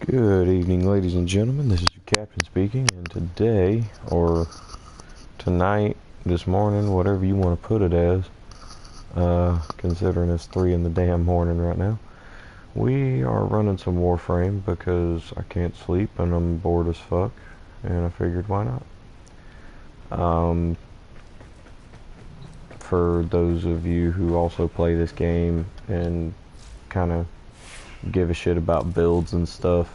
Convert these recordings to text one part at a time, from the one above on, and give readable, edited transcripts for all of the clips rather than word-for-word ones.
Good evening, ladies and gentlemen. This is your captain speaking, and today, or tonight, this morning, whatever you want to put it as, considering it's 3 in the damn morning right now, we are running some Warframe because I can't sleep and I'm bored as fuck, and I figured why not. For those of you who also play this game and kind of give a shit about builds and stuff,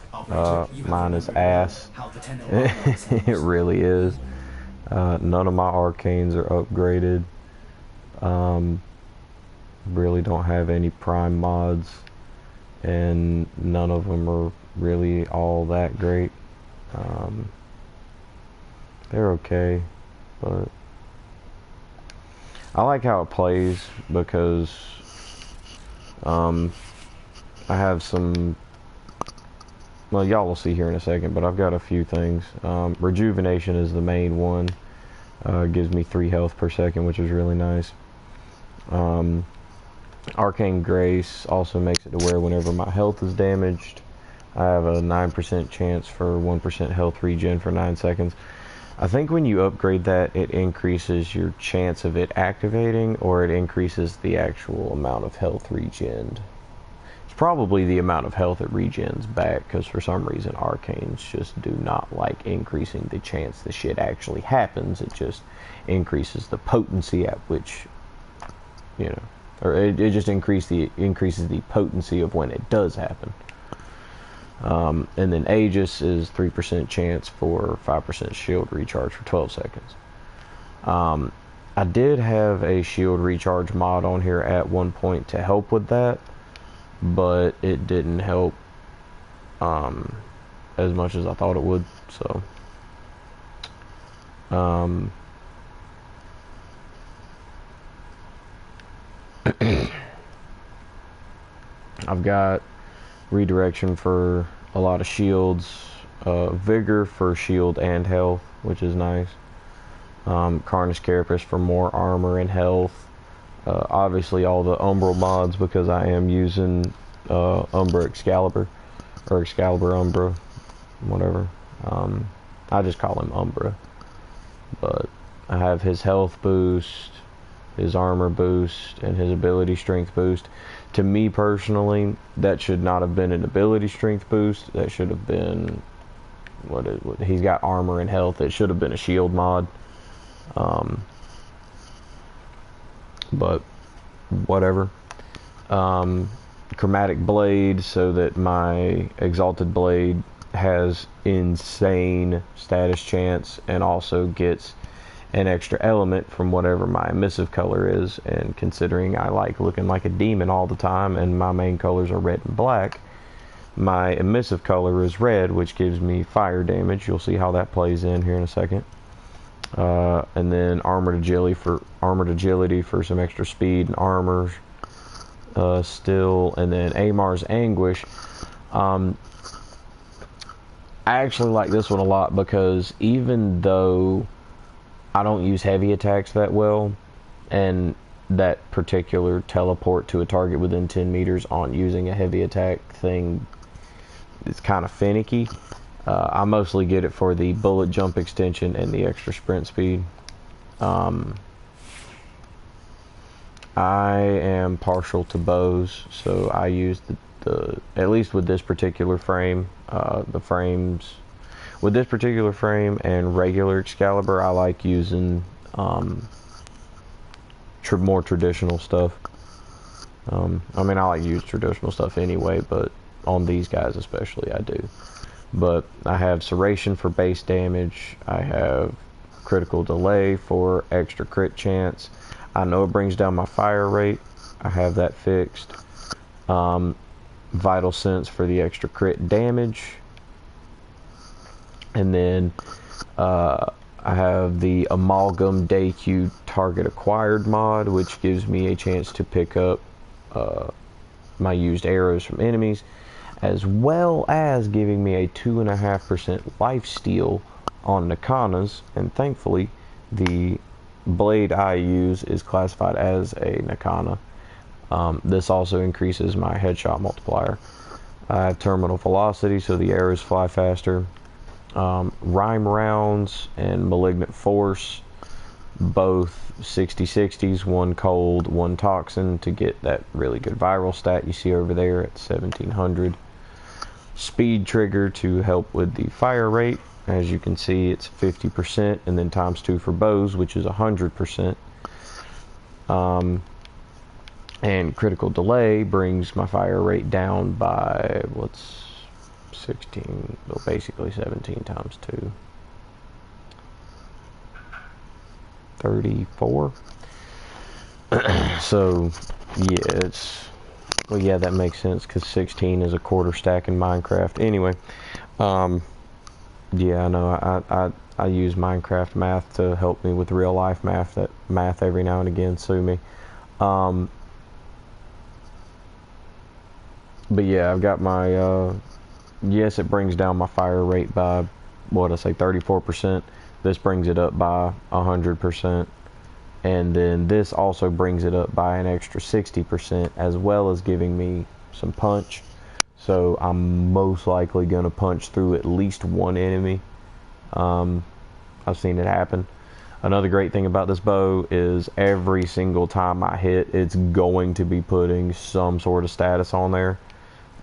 mine is ass. It really is. None of my arcanes are upgraded. Really don't have any prime mods, and none of them are really all that great. They're okay, but I like how it plays because I have some, well, y'all will see here in a second, but I've got a few things. Rejuvenation is the main one. Gives me 3 health per second, which is really nice. Arcane Grace also makes it to where whenever my health is damaged, I have a 9% chance for 1% health regen for 9 seconds. I think when you upgrade that, it increases your chance of it activating, or it increases the actual amount of health regen. It's probably the amount of health it regens back, because for some reason arcanes just do not like increasing the chance the shit actually happens. It just increases the potency at which, you know, or it just increases the potency of when it does happen. And then Aegis is 3% chance for 5% shield recharge for 12 seconds. I did have a shield recharge mod on here at one point to help with that, but it didn't help as much as I thought it would, so I've got redirection for a lot of shields, vigor for shield and health, which is nice. Carnage Carapace for more armor and health. Obviously all the Umbral mods, because I am using Umbra Excalibur, or Excalibur Umbra, whatever. I just call him Umbra. But I have his health boost, his armor boost, and his ability strength boost. To me personally, that should not have been an ability strength boost. That should have been, he's got armor and health. It should have been a shield mod. But whatever. Chromatic Blade, so that my Exalted Blade has insane status chance and also gets an extra element from whatever my emissive color is, and considering I like looking like a demon all the time and my main colors are red and black, my emissive color is red, which gives me fire damage. You'll see how that plays in here in a second. And then Armored Agility for some extra speed and armor still, and then Amar's Anguish. I actually like this one a lot because even though I don't use heavy attacks that well, and that particular teleport to a target within 10 meters on using a heavy attack thing is kind of finicky. I mostly get it for the bullet jump extension and the extra sprint speed. I am partial to bows, so I use the at least with this particular frame, with this particular frame and regular Excalibur, I like using more traditional stuff. I mean, I like to use traditional stuff anyway, but on these guys especially I do. But I have Serration for base damage. I have Critical Delay for extra crit chance. I know it brings down my fire rate. I have that fixed. Vital Sense for the extra crit damage. And then I have the Amalgam DayQ Target Acquired mod, which gives me a chance to pick up my used arrows from enemies, as well as giving me a 2.5% lifesteal on Nakanas, and thankfully the blade I use is classified as a Nakana. This also increases my headshot multiplier. I have terminal velocity, so the arrows fly faster. Rhyme rounds and malignant force, both 60/60s, one cold, one toxin, to get that really good viral stat you see over there at 1700. Speed trigger to help with the fire rate. As you can see, it's 50%, and then ×2 for bows, which is 100%. And critical delay brings my fire rate down by, what's 16, well, basically 17 times 2. 34. So, yeah, well, yeah, that makes sense, because 16 is a quarter stack in Minecraft. Anyway, yeah, I know, I use Minecraft math to help me with real life math, every now and again, sue me. But yeah, I've got my, yes, it brings down my fire rate by, what I say, 34%. This brings it up by 100%. And then this also brings it up by an extra 60%, as well as giving me some punch. So I'm most likely going to punch through at least one enemy. I've seen it happen. Another great thing about this bow is every single time I hit, it's going to be putting some sort of status on there.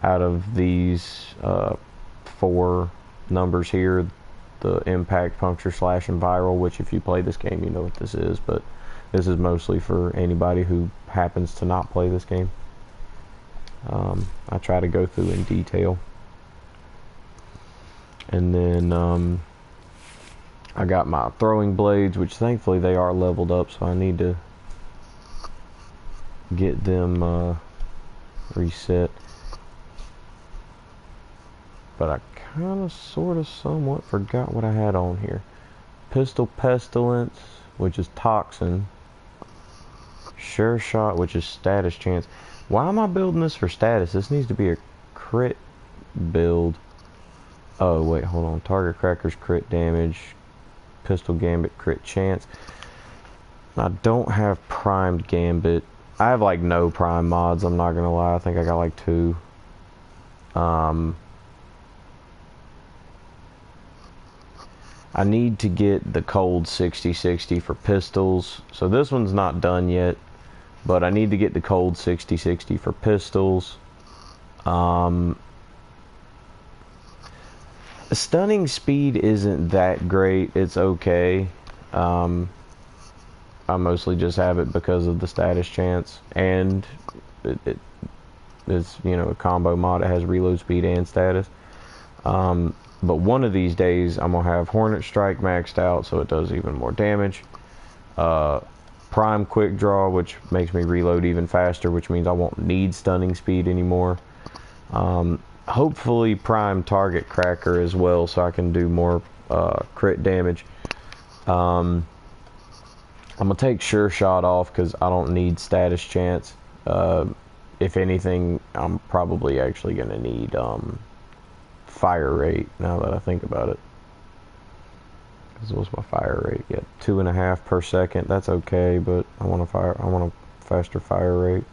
Out of these 4 numbers here, the impact, puncture, slash, and viral, which if you play this game, you know what this is, but this is mostly for anybody who happens to not play this game. I try to go through in detail. And then I got my throwing blades, which thankfully they are leveled up, so I need to get them reset. But I kind of, sort of, somewhat forgot what I had on here. Pistol Pestilence, which is Toxin. Sure Shot, which is status chance. Why am I building this for status? This needs to be a crit build. Oh, wait, hold on. Target Crackers, crit damage. Pistol Gambit, crit chance. I don't have primed Gambit. I have, like, no prime mods, I'm not gonna lie. I think I got, like, 2. I need to get the cold 60/60 for pistols. So this one's not done yet, but I need to get the cold 60/60 for pistols. Stunning speed isn't that great. It's okay. I mostly just have it because of the status chance, and it's, you know, a combo mod. It has reload speed and status. But one of these days, I'm going to have Hornet Strike maxed out, so it does even more damage. Prime Quick Draw, which makes me reload even faster, which means I won't need stunning speed anymore. Hopefully Prime Target Cracker as well, so I can do more crit damage. I'm going to take Sure Shot off, because I don't need status chance. If anything, I'm probably actually going to need fire rate, now that I think about it. Because what's my fire rate? Yeah, 2.5 per second. That's okay, but I want a faster fire rate.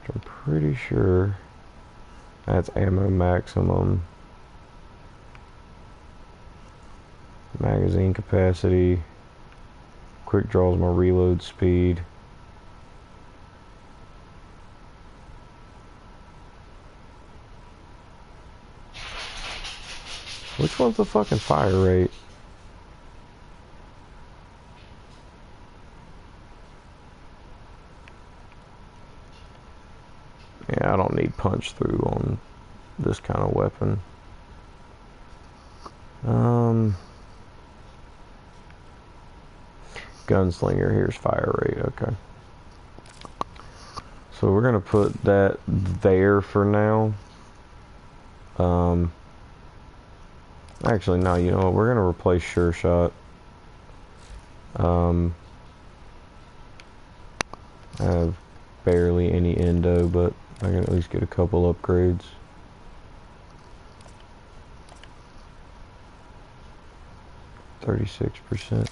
Which I'm pretty sure that's ammo maximum. Magazine capacity. Quick draws my reload speed. Which one's the fucking fire rate? Yeah, I don't need punch through on this kind of weapon. Gunslinger, here's fire rate, okay. So we're gonna put that there for now. Actually, no, you know what, we're gonna replace Sure Shot. I have barely any endo, but I can at least get a couple upgrades. %.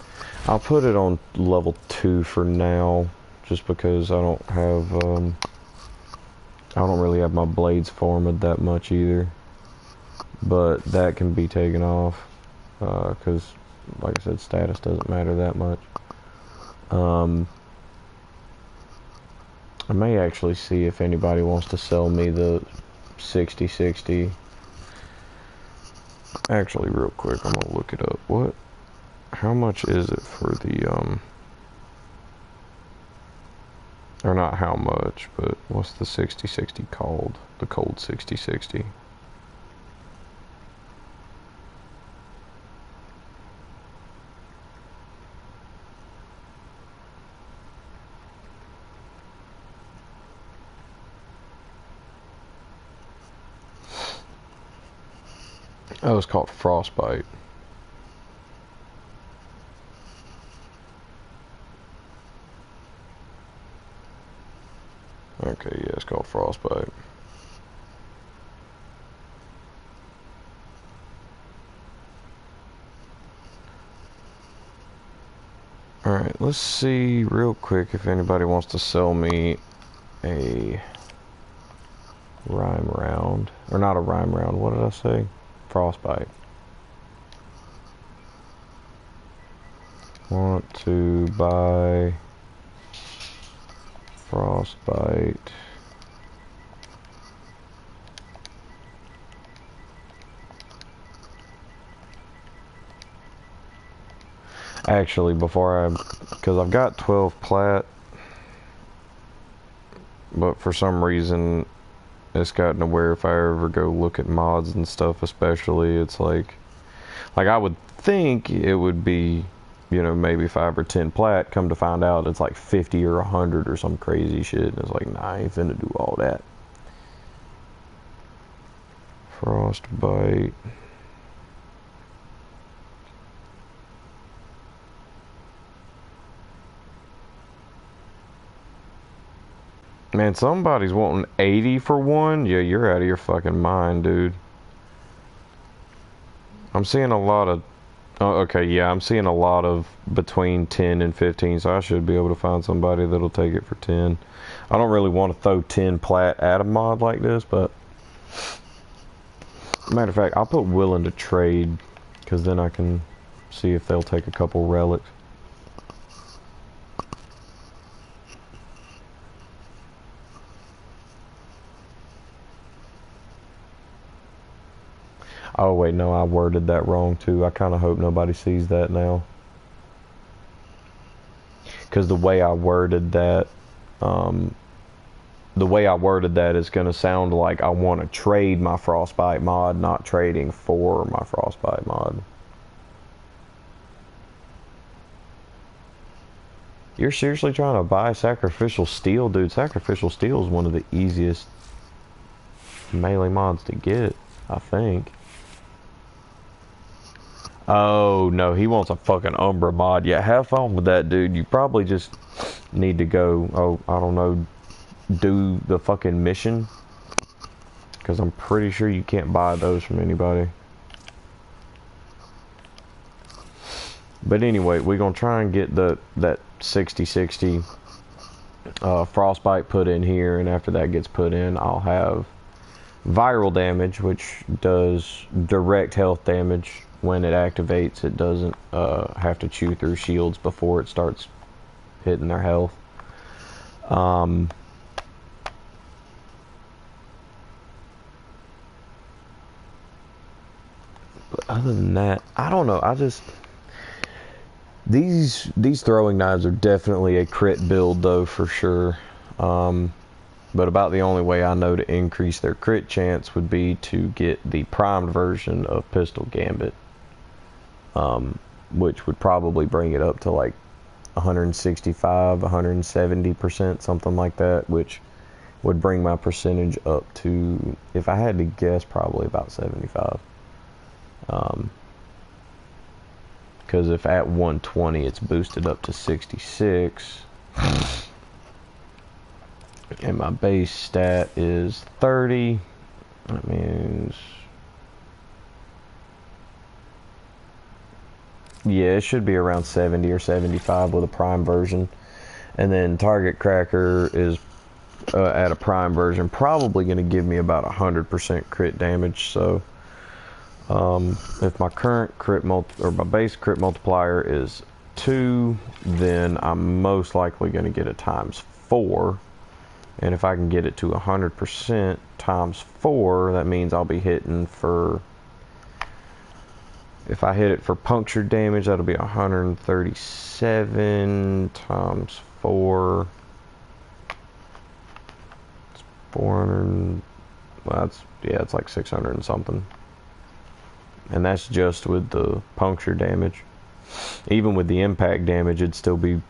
I'll put it on level 2 for now, just because I don't have I don't really have my blades formed that much either, but that can be taken off because, like I said, status doesn't matter that much. I may actually see if anybody wants to sell me the 6060. Actually, real quick, I'm gonna look it up. How much is it for the or not how much, but what's the 6060 called? The cold 6060. Oh, it's called Frostbite. Okay, yeah, it's called Frostbite. Alright, let's see real quick if anybody wants to sell me a rhyme round. Or not a rhyme round, what did I say? Frostbite. Want to buy Frostbite. Actually, because I've got 12 plat, but for some reason it's gotten to where if I ever go look at mods and stuff, especially, it's like I would think it would be, you know, maybe 5 or 10 plat. Come to find out, it's like 50 or 100 or some crazy shit, and it's like, nah, I ain't finna do all that. Frostbite. Man, somebody's wanting 80 for one? Yeah, you're out of your fucking mind, dude. I'm seeing a lot of... Oh, okay, yeah, I'm seeing a lot of between 10 and 15, so I should be able to find somebody that'll take it for 10. I don't really want to throw 10 plat at a mod like this, but... Matter of fact, I'll put willing to trade, because then I can see if they'll take a couple relics. Oh wait, no, I worded that wrong too. I kind of hope nobody sees that now. Because the way I worded that is going to sound like I want to trade my Frostbite mod, not trading for my Frostbite mod. You're seriously trying to buy Sacrificial Steel? Dude, Sacrificial Steel is one of the easiest melee mods to get, I think. Oh, no, he wants a fucking Umbra mod. Yeah, have fun with that, dude. You probably just need to go, oh, I don't know, do the fucking mission. Because I'm pretty sure you can't buy those from anybody. But anyway, we're going to try and get that 6060 Frostbite put in here. And after that gets put in, I'll have viral damage, which does direct health damage. When it activates, it doesn't have to chew through shields before it starts hitting their health. But other than that, I don't know. I just these throwing knives are definitely a crit build, though, for sure. But about the only way I know to increase their crit chance would be to get the primed version of Pistol Gambit. Which would probably bring it up to like 165, 170%, something like that, which would bring my percentage up to, if I had to guess, probably about 75. Because if at 120 it's boosted up to 66, and my base stat is 30, that means... Yeah, it should be around 70 or 75 with a prime version. And then target cracker is at a prime version, probably going to give me about 100% crit damage. So if my current my base crit multiplier is 2, then I'm most likely going to get it times 4. And if I can get it to 100% times 4, that means I'll be hitting for, if I hit it for puncture damage, that'll be 137 times 4. It's 400, well, it's like 600 and something. And that's just with the puncture damage. Even with the impact damage, it'd still be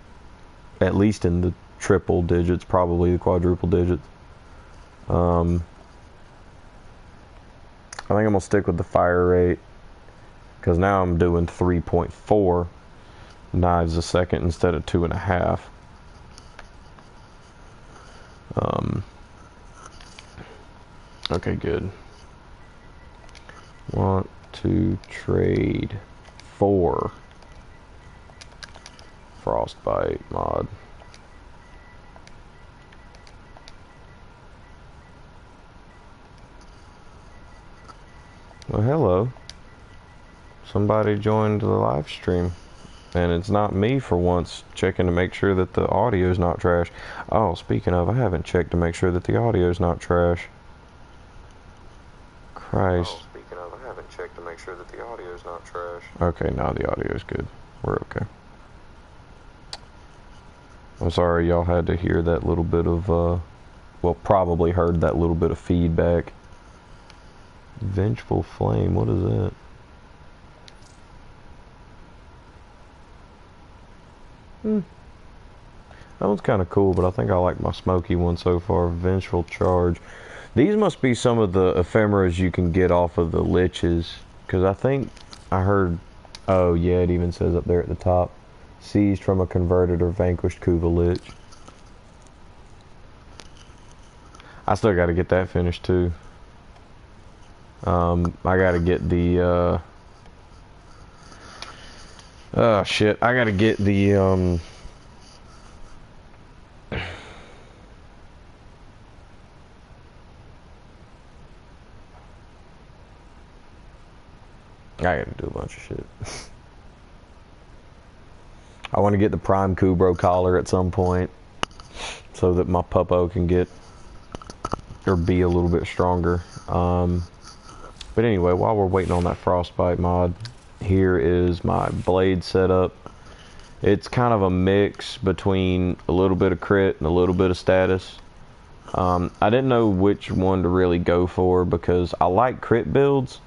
at least in the triple digits, probably the quadruple digits. I think I'm gonna stick with the fire rate, because now I'm doing 3.4 knives a second instead of 2.5. Okay, good. Want to trade for frostbite mod. Well, hello. Somebody joined the live stream. And it's not me for once checking to make sure that the audio is not trash. Oh, speaking of, I haven't checked to make sure that the audio is not trash. Christ. Oh, speaking of, I haven't checked to make sure that the audio is not trash. Okay, now the audio is good. We're okay. I'm sorry y'all had to hear that little bit of, well, probably heard that little bit of feedback. Vengeful Flame, what is that? That one's kind of cool, but I think I like my smoky one so far. Vengeful Charge. These must be some of the ephemeras you can get off of the liches, because I think I heard, oh yeah, it even says up there at the top, seized from a converted or vanquished Kuva lich. I still got to get that finished too. I got to get the oh shit, I got to get the I gotta do a bunch of shit. I want to get the Prime Kubro collar at some point, so that my puppo can get, or be a little bit stronger. But anyway, while we're waiting on that frostbite mod, here is my blade setup. It's kind of a mix between a little bit of crit and a little bit of status. I didn't know which one to really go for, because I like crit builds,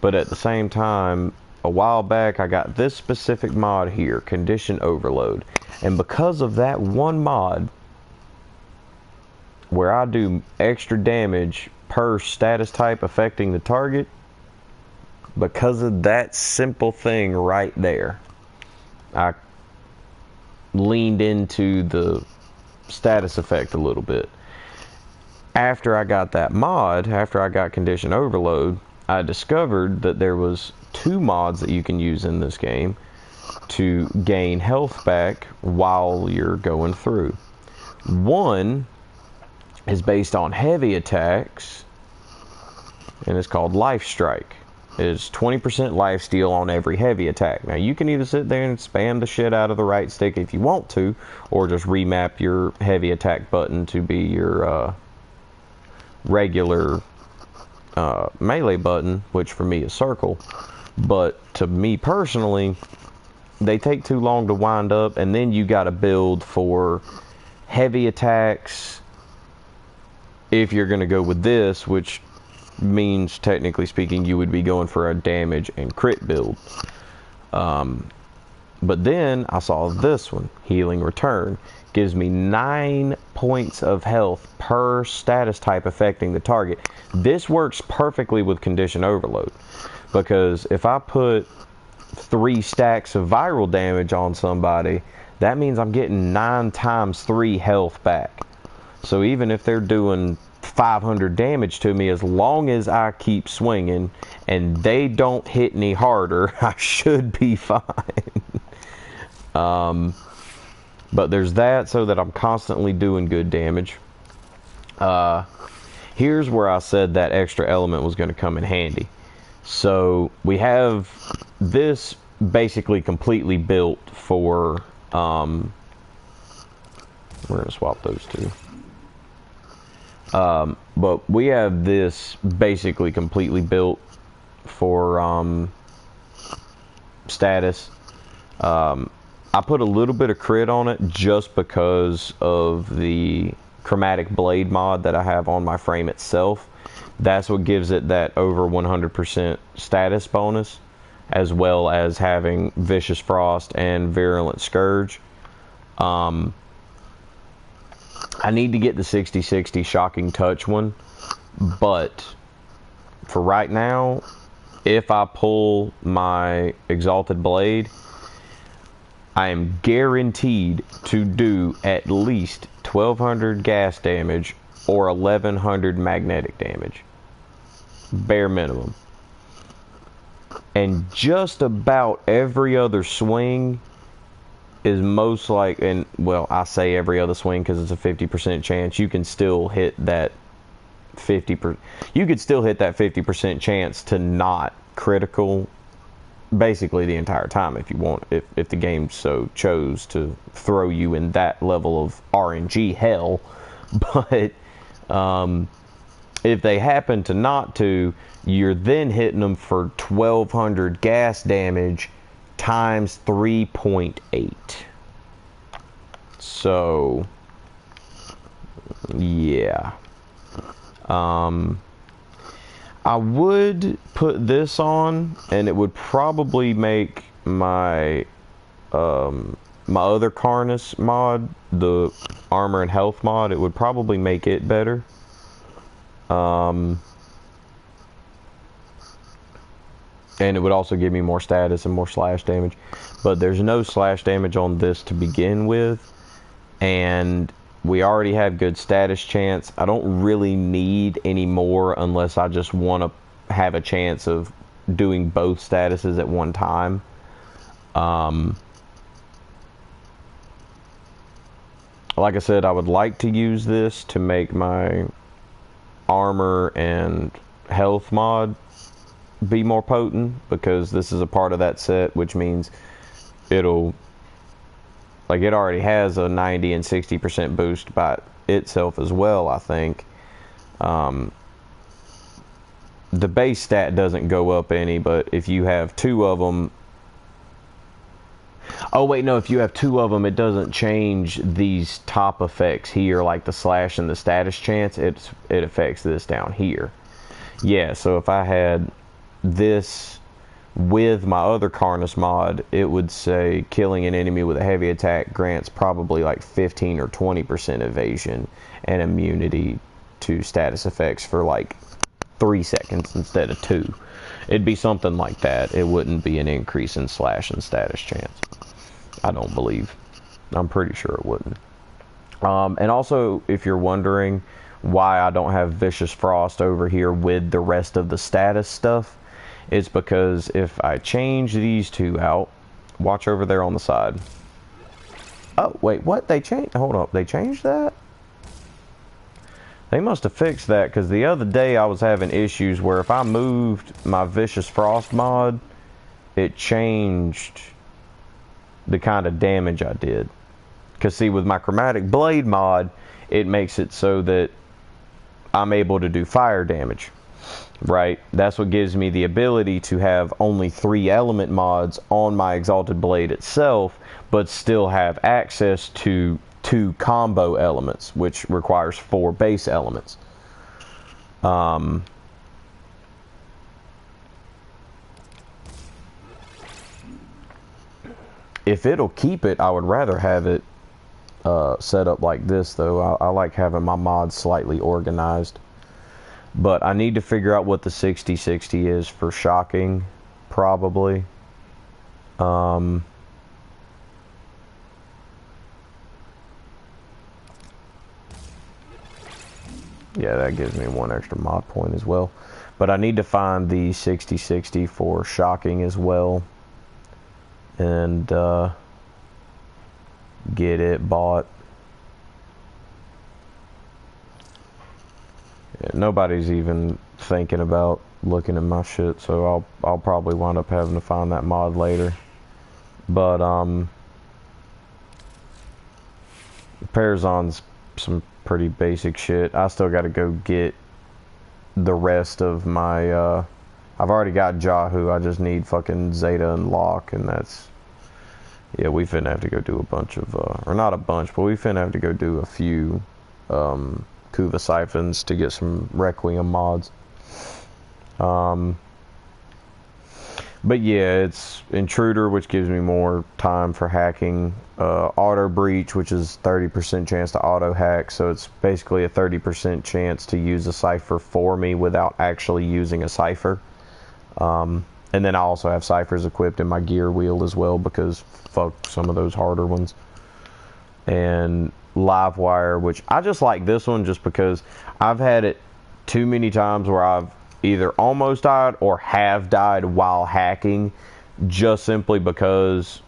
but at the same time, a while back I got this specific mod here, Condition Overload, and because of that one mod, where I do extra damage per status type affecting the target, because of that simple thing right there, I leaned into the status effect a little bit. After I got that mod, after I got Condition Overload, I discovered that there was 2 mods that you can use in this game to gain health back while you're going through. One is based on heavy attacks, and it's called Life Strike. It's 20% lifesteal on every heavy attack. Now you can either sit there and spam the shit out of the right stick if you want to, or just remap your heavy attack button to be your regular melee button, which for me is circle. But to me personally, they take too long to wind up, and then you got to build for heavy attacks if you're going to go with this, which means technically speaking you would be going for a damage and crit build. But then I saw this one, Healing Return, gives me 9 points of health per status type affecting the target. This works perfectly with Condition Overload, because if I put 3 stacks of viral damage on somebody, that means I'm getting 9 times 3 health back. So even if they're doing 500 damage to me, as long as I keep swinging and they don't hit any harder, I should be fine. But there's that, so that I'm constantly doing good damage. Here's where I said that extra element was going to come in handy. So we have this basically completely built for, we're going to swap those two. But we have this basically completely built for status. I put a little bit of crit on it just because of the chromatic blade mod that I have on my frame itself. That's what gives it that over 100% status bonus, as well as having Vicious Frost and Virulent Scourge. I need to get the 60/60 Shocking Touch one, but for right now, if I pull my Exalted Blade, I am guaranteed to do at least 1200 gas damage or 1100 magnetic damage. Bare minimum. And just about every other swing is most like, and well, I say every other swing because it's a 50% chance, you can still hit that 50%. You could still hit that 50% chance to not critical basically the entire time if you want, if the game so chose to throw you in that level of RNG hell. But if they happen to not to, you're then hitting them for 1200 gas damage times 3.8. So yeah, I would put this on, and it would probably make my my other Karnas mod, the armor and health mod, it would probably make it better. And it would also give me more status and more slash damage. But there's no slash damage on this to begin with, and we already have good status chance. I don't really need any more unless I just want to have a chance of doing both statuses at one time. Like I said, I would like to use this to make my armor and health mod be more potent, because this is a part of that set, which means it'll, like, it already has a 90 and 60% boost by itself as well, I think. The base stat doesn't go up any, but if you have two of them, oh wait, no, if you have two of them, it doesn't change these top effects here, like the slash and the status chance. It affects this down here. Yeah, so if I had this with my other Karnas mod, it would say killing an enemy with a heavy attack grants probably like 15 or 20% evasion and immunity to status effects for like 3 seconds instead of 2. It'd be something like that. It wouldn't be an increase in slash and status chance. I don't believe. I'm pretty sure it wouldn't. And also, if you're wondering why I don't have Vicious Frost over here with the rest of the status stuff, it's because if I change these two out, watch over there on the side. Oh, wait, what? They changed? Hold up, they changed that? They must have fixed that, because the other day I was having issues where if I moved my Vicious Frost mod, it changed the kind of damage I did. Because see, with my Chromatic Blade mod, it makes it so that I'm able to do fire damage, right? That's what gives me the ability to have only 3 element mods on my Exalted Blade itself, but still have access to 2 combo elements, which requires 4 base elements. If it'll keep it, I would rather have it set up like this, though. I like having my mods slightly organized. But I need to figure out what the 60/60 is for shocking, probably. Yeah, that gives me 1 extra mod point as well. But I need to find the 60/60 for shocking as well, and get it bought. Yeah, nobody's even thinking about looking at my shit, so I'll probably wind up having to find that mod later. But Parazon's some pretty basic shit. I still got to go get the rest of my I've already got Jahu. I just need fucking Zeta and Locke, and that's, yeah, we finna have to go do a bunch of or not a bunch, but we finna have to go do a few Kuva siphons to get some Requiem mods. But yeah, it's Intruder, which gives me more time for hacking. Auto Breach, which is 30% chance to auto hack, so it's basically a 30% chance to use a cipher for me without actually using a cipher. And then I also have ciphers equipped in my gear wheel as well, because fuck some of those harder ones. And Livewire, which I just like this one just because I've had it too many times where I've either almost died or have died while hacking, just simply because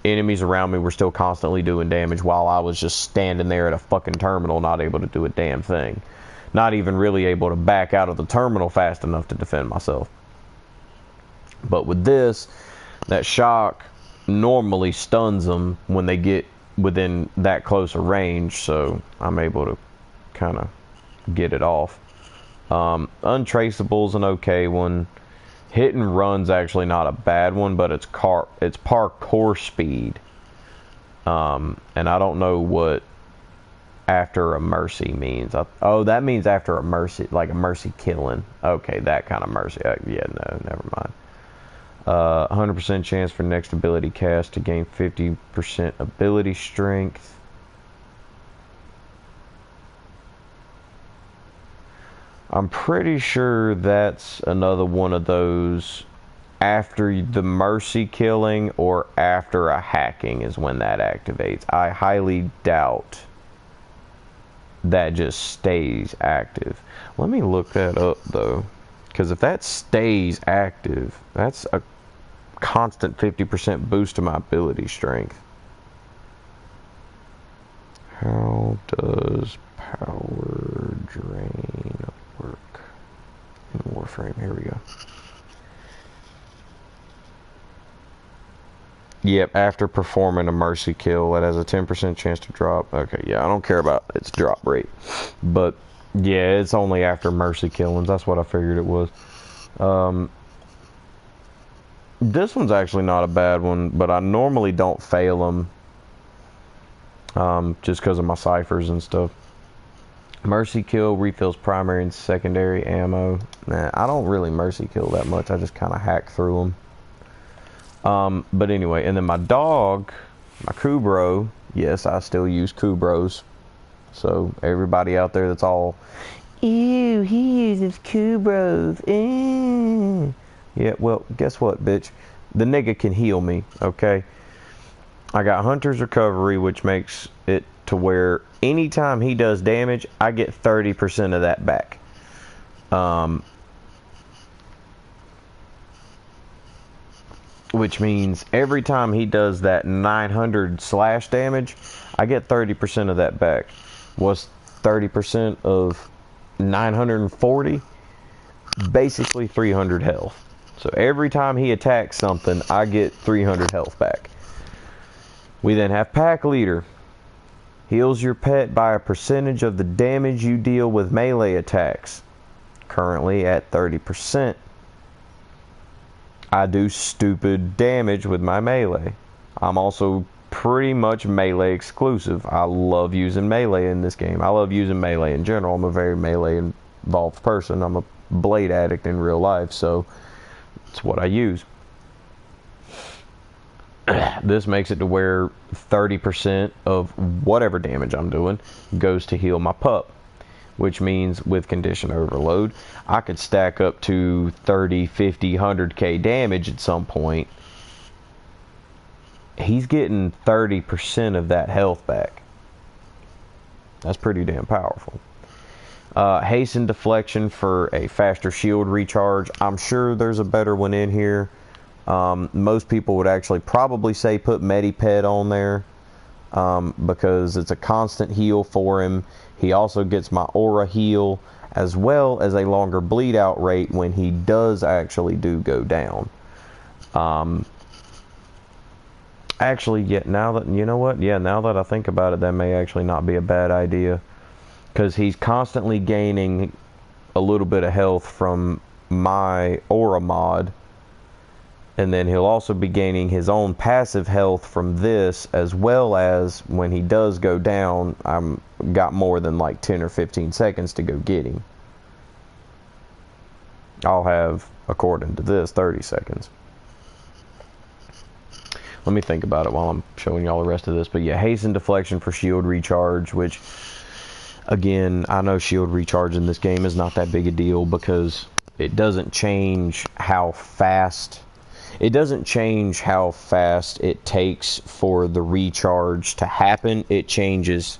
enemies around me were still constantly doing damage while I was just standing there at a fucking terminal not able to do a damn thing. Not even really able to back out of the terminal fast enough to defend myself. But with this, that shock normally stuns them when they get within that close a range, so I'm able to kind of get it off. Untraceable's an okay one. Hit and run's actually not a bad one, but it's parkour speed. And I don't know what after a mercy means. Oh, that means after a mercy, like a mercy killing. Okay, that kind of mercy. Yeah, no, never mind. 100% chance for next ability cast to gain 50% ability strength. I'm pretty sure that's another one of those after the mercy killing or after a hacking is when that activates. I highly doubt that just stays active. Let me look that up though, because if that stays active, that's a constant 50% boost to my ability strength. How does power drain work in Warframe? Here we go. Yep, after performing a mercy kill, it has a 10% chance to drop. Okay, yeah, I don't care about its drop rate, but yeah, it's only after mercy killings. That's what I figured it was. This one's actually not a bad one, but I normally don't fail them, just because of my ciphers and stuff. Mercy kill refills primary and secondary ammo. Nah, I don't really mercy kill that much. I just kind of hack through them. But anyway, and then my dog, my Kubro. Yes, I still use Kubros. So everybody out there that's all, ew, he uses Kubros. Ew. Yeah, well, guess what, bitch? The nigga can heal me, okay? I got Hunter's Recovery, which makes it to where anytime he does damage, I get 30% of that back. Which means every time he does that 900 slash damage, I get 30% of that back. What's 30% of 940? Basically 300 health. So every time he attacks something, I get 300 health back. We then have Pack Leader. Heals your pet by a percentage of the damage you deal with melee attacks. Currently at 30%. I do stupid damage with my melee. I'm also pretty much melee exclusive. I love using melee in this game. I love using melee in general. I'm a very melee involved person. I'm a blade addict in real life, so it's what I use. This makes it to where 30% of whatever damage I'm doing goes to heal my pup, which means with condition overload, I could stack up to 30, 50, 100k damage at some point. He's getting 30% of that health back. That's pretty damn powerful. Hasten deflection for a faster shield recharge. I'm sure there's a better one in here. Most people would actually probably say put Mediped on there. because it's a constant heal for him. He also gets my aura heal, as well as a longer bleed out rate when he does actually go down. Actually, yeah, now that, you know what? Yeah, now that I think about it, that may actually not be a bad idea. Because he's constantly gaining a little bit of health from my aura mod. And then he'll also be gaining his own passive health from this, as well as when he does go down, I'm got more than like 10 or 15 seconds to go get him. I'll have, according to this, 30 seconds. Let me think about it while I'm showing y'all the rest of this. But yeah, hasten deflection for shield recharge, which, again, I know shield recharge in this game is not that big a deal because it doesn't change how fast... It doesn't change how fast it takes for the recharge to happen. It changes,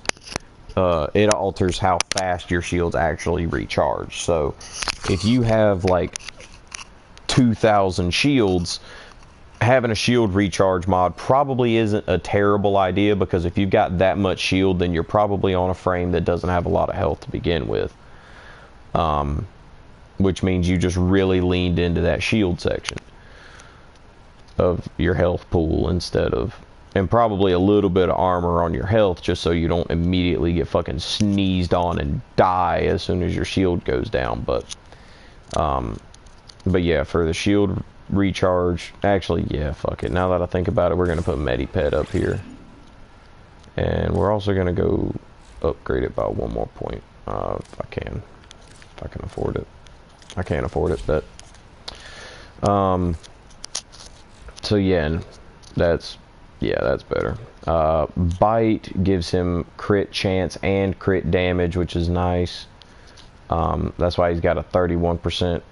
it alters how fast your shields actually recharge. So, if you have like 2,000 shields, having a shield recharge mod probably isn't a terrible idea, because if you've got that much shield, then you're probably on a frame that doesn't have a lot of health to begin with. Which means you just really leaned into that shield section of your health pool instead of, and probably a little bit of armor on your health just so you don't immediately get fucking sneezed on and die as soon as your shield goes down. But yeah, for the shield recharge, actually, yeah, fuck it. Now that I think about it, we're gonna put Mediped up here, and we're also gonna go upgrade it by one more point if I can afford it. I can't afford it, but so yeah, that's better. Bite gives him crit chance and crit damage, which is nice. That's why he's got a 31%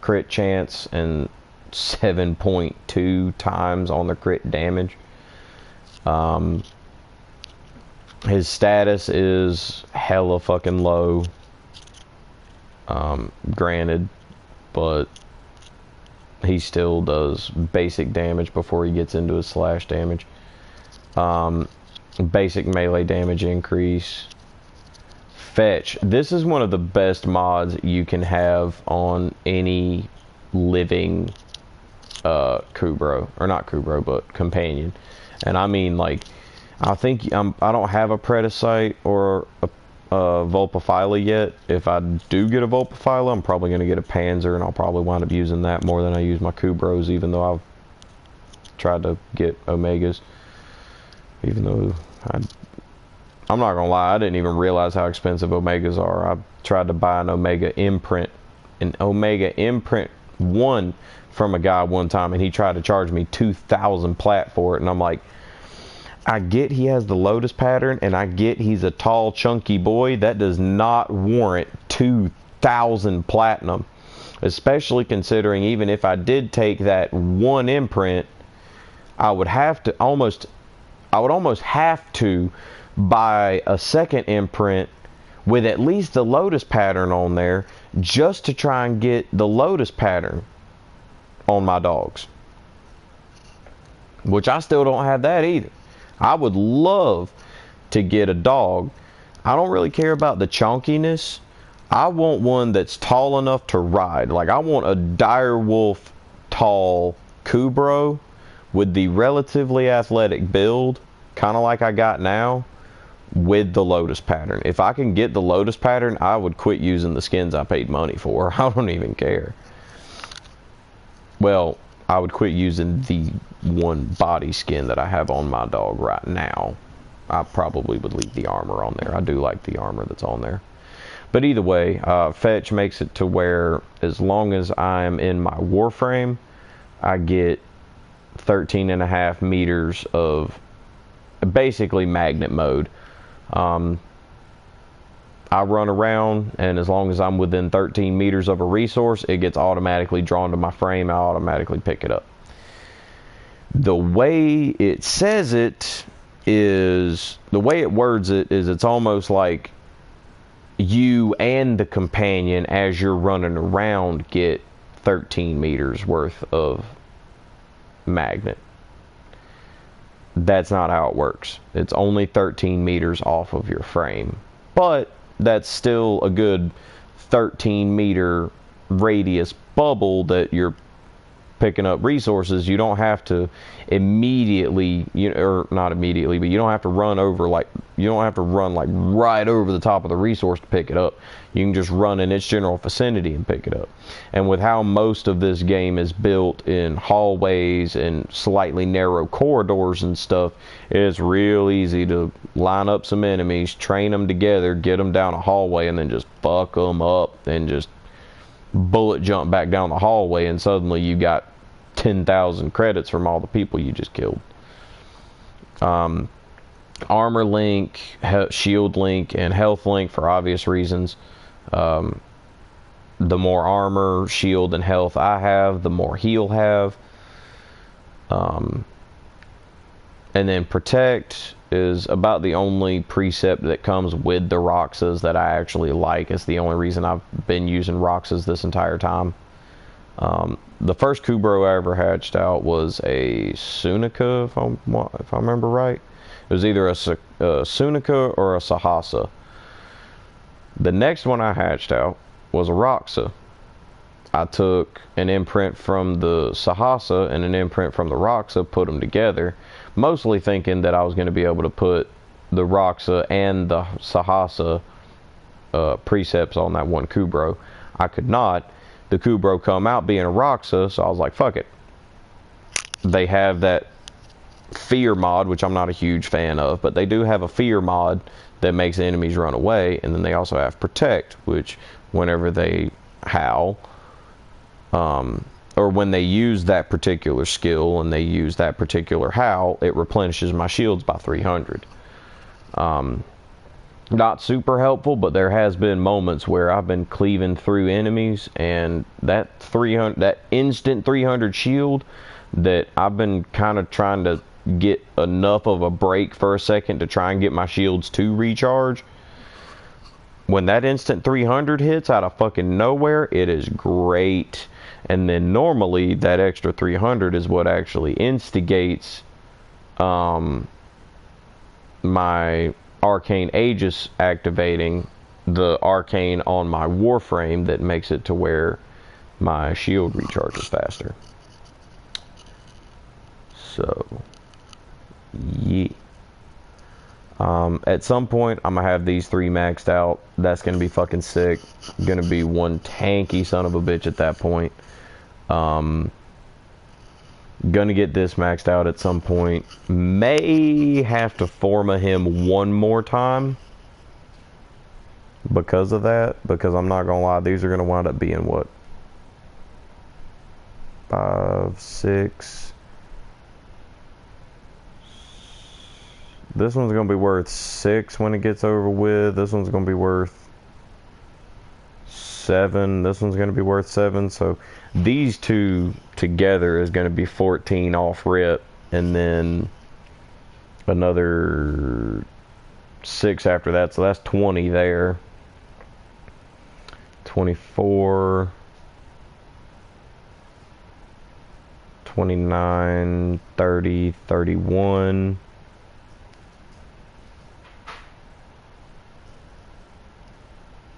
crit chance and 7.2 times on the crit damage. His status is hella fucking low, granted, but he still does basic damage before he gets into his slash damage. Basic melee damage increase. Fetch. This is one of the best mods you can have on any living Kubro, or not Kubro, but companion. And I mean, like, I think I don't have a Predacite or a Vulpaphyla yet. If I do get a Vulpaphyla, I'm probably going to get a Panzer, and I'll probably wind up using that more than I use my Kubros, even though I've tried to get Omegas. Even though I'm not going to lie, I didn't even realize how expensive Omegas are. I tried to buy an Omega Imprint 1 from a guy one time, and he tried to charge me 2,000 plat for it, and I'm like, I get he has the Lotus pattern, and I get he's a tall, chunky boy. That does not warrant 2,000 platinum. Especially considering even if I did take that one imprint, I would almost have to buy a second imprint with at least the Lotus pattern on there, just to try and get the Lotus pattern on my dogs. Which I still don't have that either. I would love to get a dog. I don't really care about the chonkiness. I want one that's tall enough to ride. Like, I want a direwolf tall Kubro with the relatively athletic build, kind of like I got now, with the Lotus pattern. If I can get the Lotus pattern, I would quit using the skins I paid money for. I don't even care. Well, I would quit using the one body skin that I have on my dog right now. I probably would leave the armor on there. I do like the armor that's on there. But either way, Fetch makes it to where as long as I'm in my Warframe, I get 13.5 meters of basically magnet mode. I run around, and as long as I'm within 13 meters of a resource, it gets automatically drawn to my frame. I automatically pick it up. The way it says it is, the way it words it is, it's almost like you and the companion, as you're running around, get 13 meters worth of magnet. That's not how it works. It's only 13 meters off of your frame. But that's still a good 13-meter radius bubble that you're picking up resources. You don't have to immediately, or not immediately, but you don't have to run over like right over the top of the resource to pick it up. You can just run in its general vicinity and pick it up. And with how most of this game is built in hallways and slightly narrow corridors and stuff, it's real easy to line up some enemies, train them together, get them down a hallway, and then just fuck them up and just bullet jump back down the hallway, and suddenly you got 10,000 credits from all the people you just killed. Armor link, shield link, and health link for obvious reasons. The more armor, shield, and health I have, the more heal have. And then protect is about the only precept that comes with the Roxas that I actually like. It's the only reason I've been using Roxas this entire time. The first Kubro I ever hatched out was a Sunica, if I remember right. It was either a Sunica or a Sahasa. The next one I hatched out was a Roxa. I took an imprint from the Sahasa and an imprint from the Roxa, put them together, mostly thinking that I was going to be able to put the Roxa and the Sahasa precepts on that one Kubro. I could not. The Kubro come out being a Roxa, so I was like, fuck it. They have that fear mod, which I'm not a huge fan of, but they do have a fear mod that makes enemies run away, and then they also have protect, which whenever they howl, or when they use that particular skill and they use that particular howl, it replenishes my shields by 300. Not super helpful, but there has been moments where I've been cleaving through enemies, and that instant 300 shield that I've been kind of trying to get enough of a break for a second to try and get my shields to recharge. When that instant 300 hits out of fucking nowhere, it is great. And then normally that extra 300 is what actually instigates my Arcane Aegis activating the arcane on my Warframe that makes it to where my shield recharges faster. So, yeah. At some point, I'm gonna have these 3 maxed out. That's gonna be fucking sick. Gonna be one tanky son of a bitch at that point. Gonna get this maxed out at some point. May have to forma him one more time because of that. Because I'm not gonna lie, these are gonna wind up being what? 5, 6. This one's gonna be worth 6 when it gets over with. This one's gonna be worth 7. This one's gonna be worth 7. So these two together is gonna be 14 off rip, and then another 6 after that. So that's 20 there. 24, 29, 30, 31.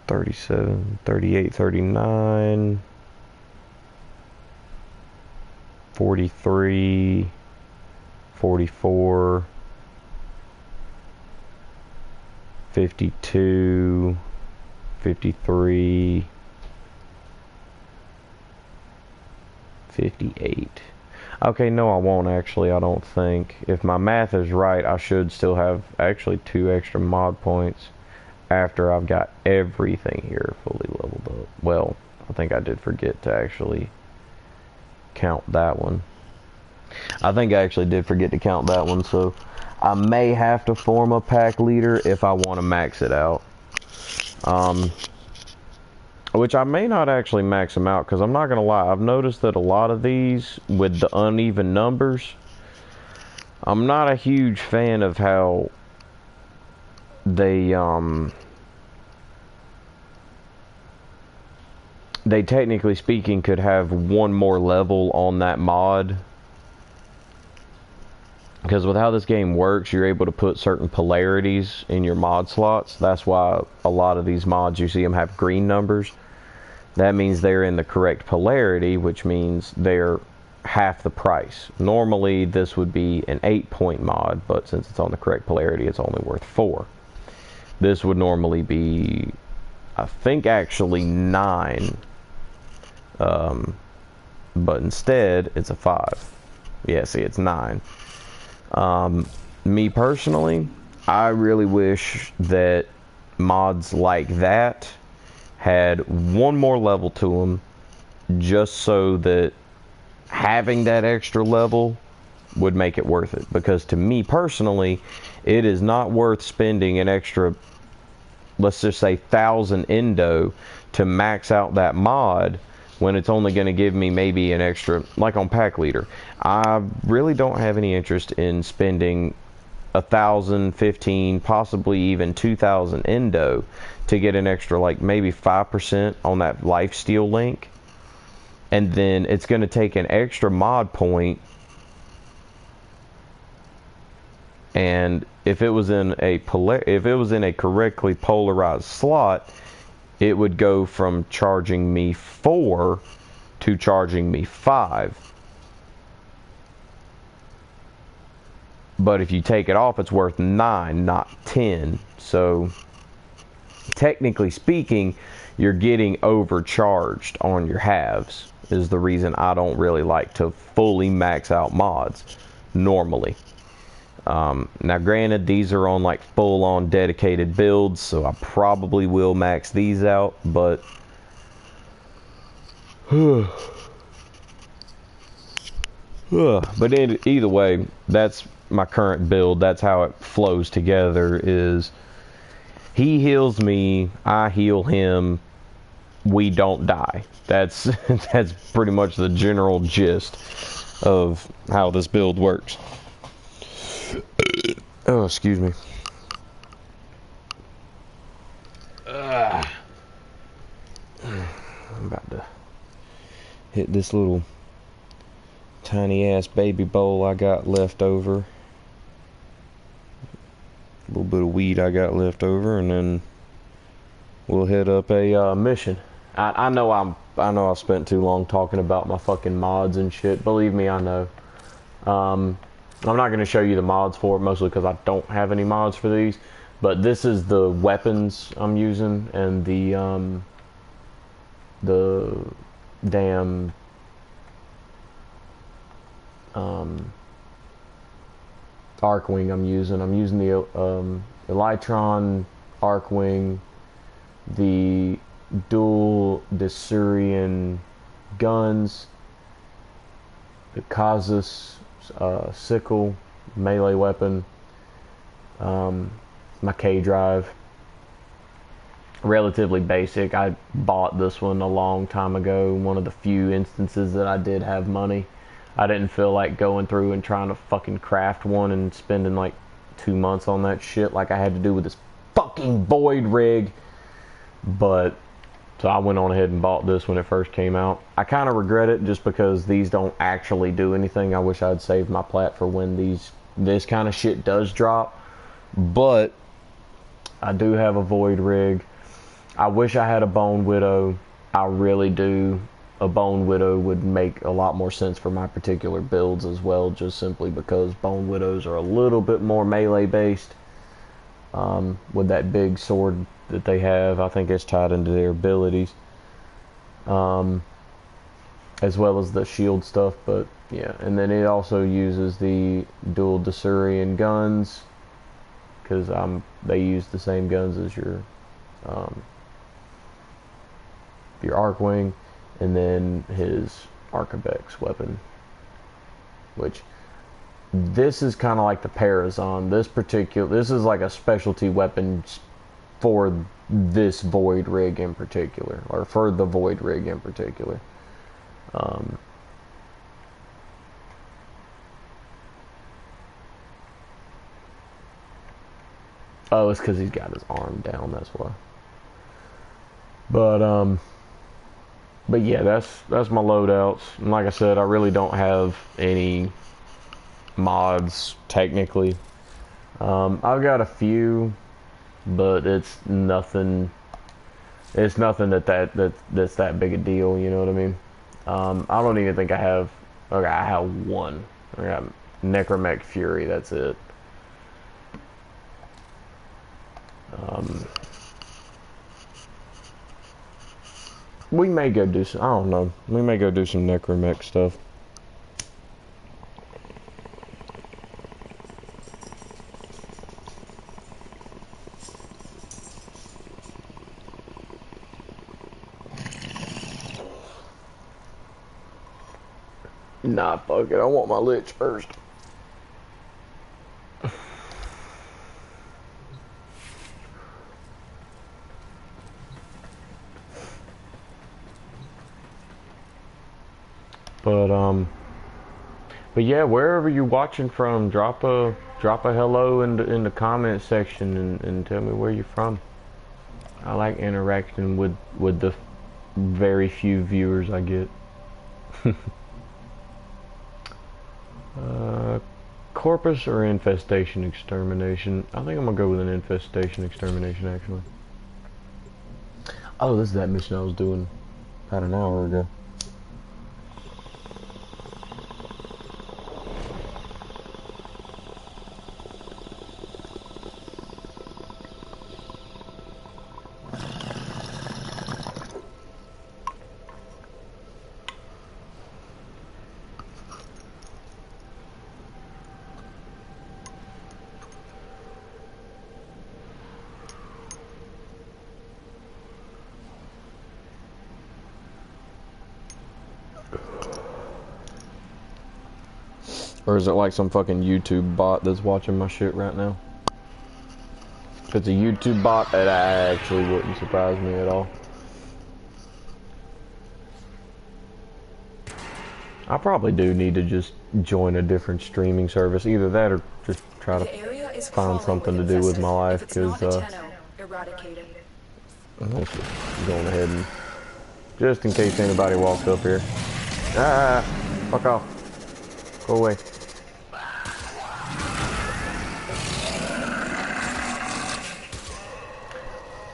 37, 38, 39, 43, 44, 52, 53, 58. Okay, no, I won't actually, I don't think. If my math is right, I should still have actually 2 extra mod points after I've got everything here fully leveled up. Well, I think I did forget to actually count that one. I think I actually did forget to count that one, so I may have to form a pack leader if I want to max it out. Which I may not actually max them out, because I'm not going to lie, I've noticed that a lot of these, with the uneven numbers, I'm not a huge fan of how they technically speaking could have one more level on that mod because with how this game works, you're able to put certain polarities in your mod slots. That's why a lot of these mods, you see them have green numbers. That means they're in the correct polarity, which means they're half the price. Normally this would be an 8-point mod, but since it's on the correct polarity, it's only worth 4. This would normally be, I think, actually 9, but instead it's a 5. Yeah, see, it's 9. Me personally, I really wish that mods like that had one more level to them, just so that having that extra level would make it worth it. Because to me personally, it is not worth spending an extra, let's just say 1,000 endo to max out that mod, when it's only going to give me maybe an extra, like on Pack Leader. I really don't have any interest in spending 1,000, 15, possibly even 2,000 endo to get an extra, like maybe 5% on that lifesteal link. And then it's going to take an extra mod point, and if it was in a correctly polarized slot, it would go from charging me 4 to charging me 5. But if you take it off, it's worth 9, not 10. So technically speaking, you're getting overcharged on your halves, is the reason I don't really like to fully max out mods normally. Now granted, these are on like full-on dedicated builds, so I probably will max these out, but either way, that's my current build. That's how it flows together, is he heals me, I heal him, we don't die. That's that's pretty much the general gist of how this build works. Oh, excuse me. I'm about to hit this little tiny ass baby bowl I got left over. A little bit of weed I got left over, and then we'll hit up a mission. I know I spent too long talking about my fucking mods and shit. Believe me, I know. I'm not going to show you the mods for it, mostly because I don't have any mods for these. But this is the weapons I'm using, and the damn Arcwing I'm using. I'm using the Elytron Arcwing, the dual Desurian guns, the Kazus sickle melee weapon, my K drive. Relatively basic. I bought this one a long time ago, one of the few instances that I did have money. I didn't feel like going through and trying to fucking craft one and spending like 2 months on that shit like I had to do with this fucking void rig. But so I went on ahead and bought this when it first came out. I kind of regret it just because these don't actually do anything. I wish I'd saved my plat for when this kind of shit does drop. But I do have a void rig. I wish I had a Bone Widow. I really do. A Bone Widow would make a lot more sense for my particular builds as well, just simply because Bone Widows are a little bit more melee based. With that big sword that they have, I think it's tied into their abilities, as well as the shield stuff. But yeah, and then it also uses the dual Desurian guns, because they use the same guns as your Arcwing, and then his Arcabex weapon, which this is kind of like the Parazon. This is like a specialty weapon for this void rig in particular, or for the void rig in particular. Oh, it's because he's got his arm down, that's why. But yeah, that's my loadouts. And like I said, I really don't have any mods, technically. I've got a few, but it's nothing. It's nothing that's that big a deal. You know what I mean? I don't even think I have. Okay, I have one. I got Necromech Fury. That's it. We may go do some. I don't know. We may go do some Necromech stuff. Nah, fuck it. I want my lich first. But yeah, wherever you're watching from, drop a hello in the comment section and tell me where you're from. I like interacting with the very few viewers I get. Corpus or infestation extermination? I think I'm gonna go with an infestation extermination actually. Oh, this is that mission I was doing about an hour ago. Or is it like some fucking YouTube bot that's watching my shit right now? If it's a YouTube bot, that actually wouldn't surprise me at all. I probably do need to just join a different streaming service. Either that or just try to find something to do with my life, because I'm just going ahead and, just in case anybody walks up here. Ah, fuck off. Go away.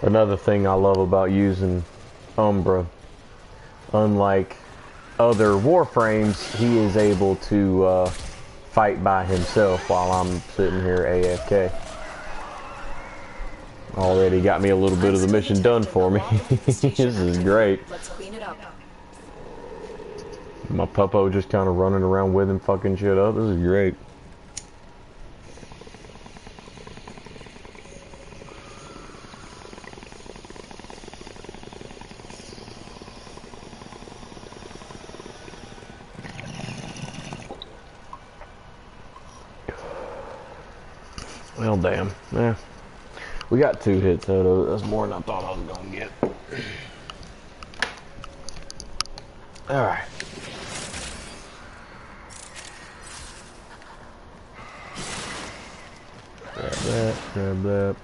Another thing I love about using Umbra, unlike other Warframes, he is able to fight by himself while I'm sitting here AFK. Already got me a little bit of the mission done for me. This is great. Let's clean it up. My puppo just kind of running around with him fucking shit up. This is great. Well, damn. Yeah. We got 2 hits out of it. That's more than I thought I was gonna get. Alright. Grab that, grab that.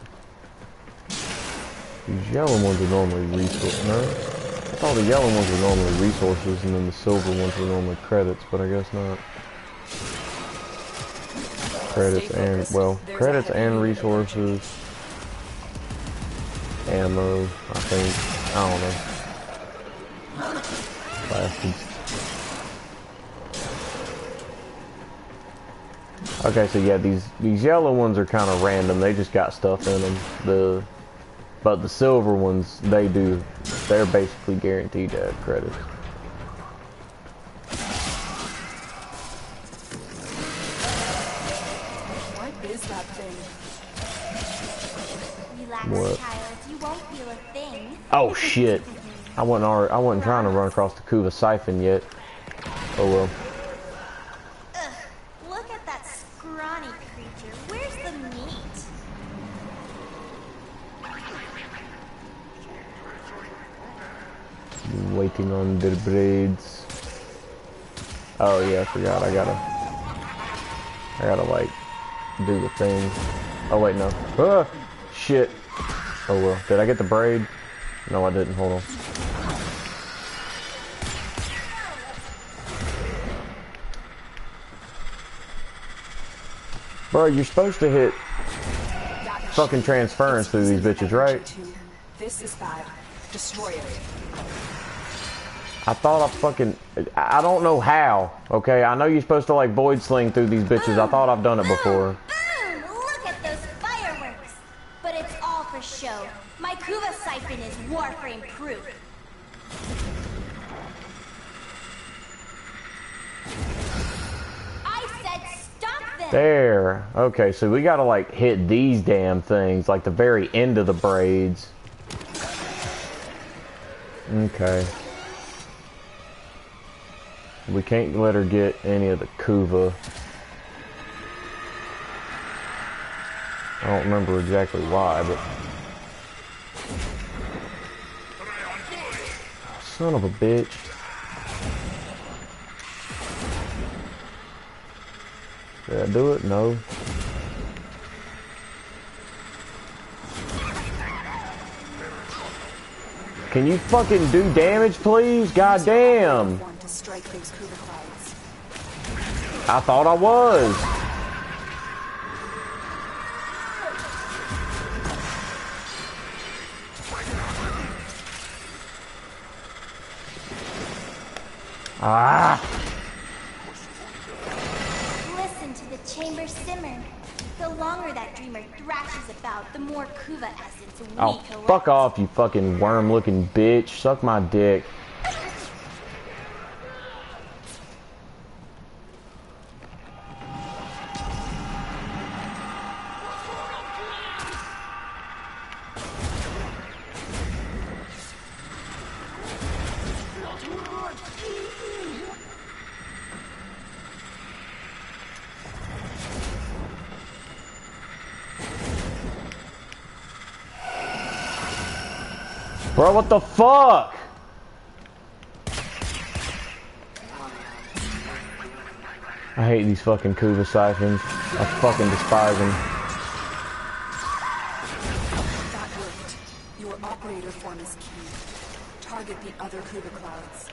These yellow ones are normally resources. No? I thought the yellow ones were normally resources and then the silver ones were normally credits, but I guess not. Credits and, well, credits and resources. Ammo, I think. I don't know. Bastards. Okay, so yeah, these yellow ones are kind of random. They just got stuff in them. But the silver ones, they're basically guaranteed to have credits. What is that thing? Relax, What? child. You won't feel a thing. Oh shit! I wasn't trying to run across the Kuva siphon yet. Oh well. Ugh, look at that scrawny creature. Where's the meat? Waiting on the braids. Oh yeah, I forgot. I gotta like do the thing. Oh wait, no. Ah, shit. Oh well. Did I get the braid? No, I didn't. Hold on. Bro, you're supposed to hit fucking transference through these bitches, right? This is bad. Destroy it. I thought I don't know how, okay? I know you're supposed to like void sling through these bitches. I thought I've done it before. Boom! Look at those fireworks! But it's all for show. My Kuva siphon is Warframe proof. I said stop them! There. Okay, so we gotta like hit these damn things, like the very end of the braids. Okay. We can't let her get any of the Kuva. I don't remember exactly why, but... Son of a bitch. Did I do it? No. Can you fucking do damage, please? God damn. To strike those Kuva clouds. I thought I was. Ah. Listen to the chamber simmer. The longer that dreamer thrashes about, the more Kuva essence we Oh, collect. fuck off, you fucking worm-looking bitch. Suck my dick. Bro, what the fuck? I hate these fucking Kuva siphons. I fucking despise them. That worked. Your operator form is key. Target the other Kuva clouds.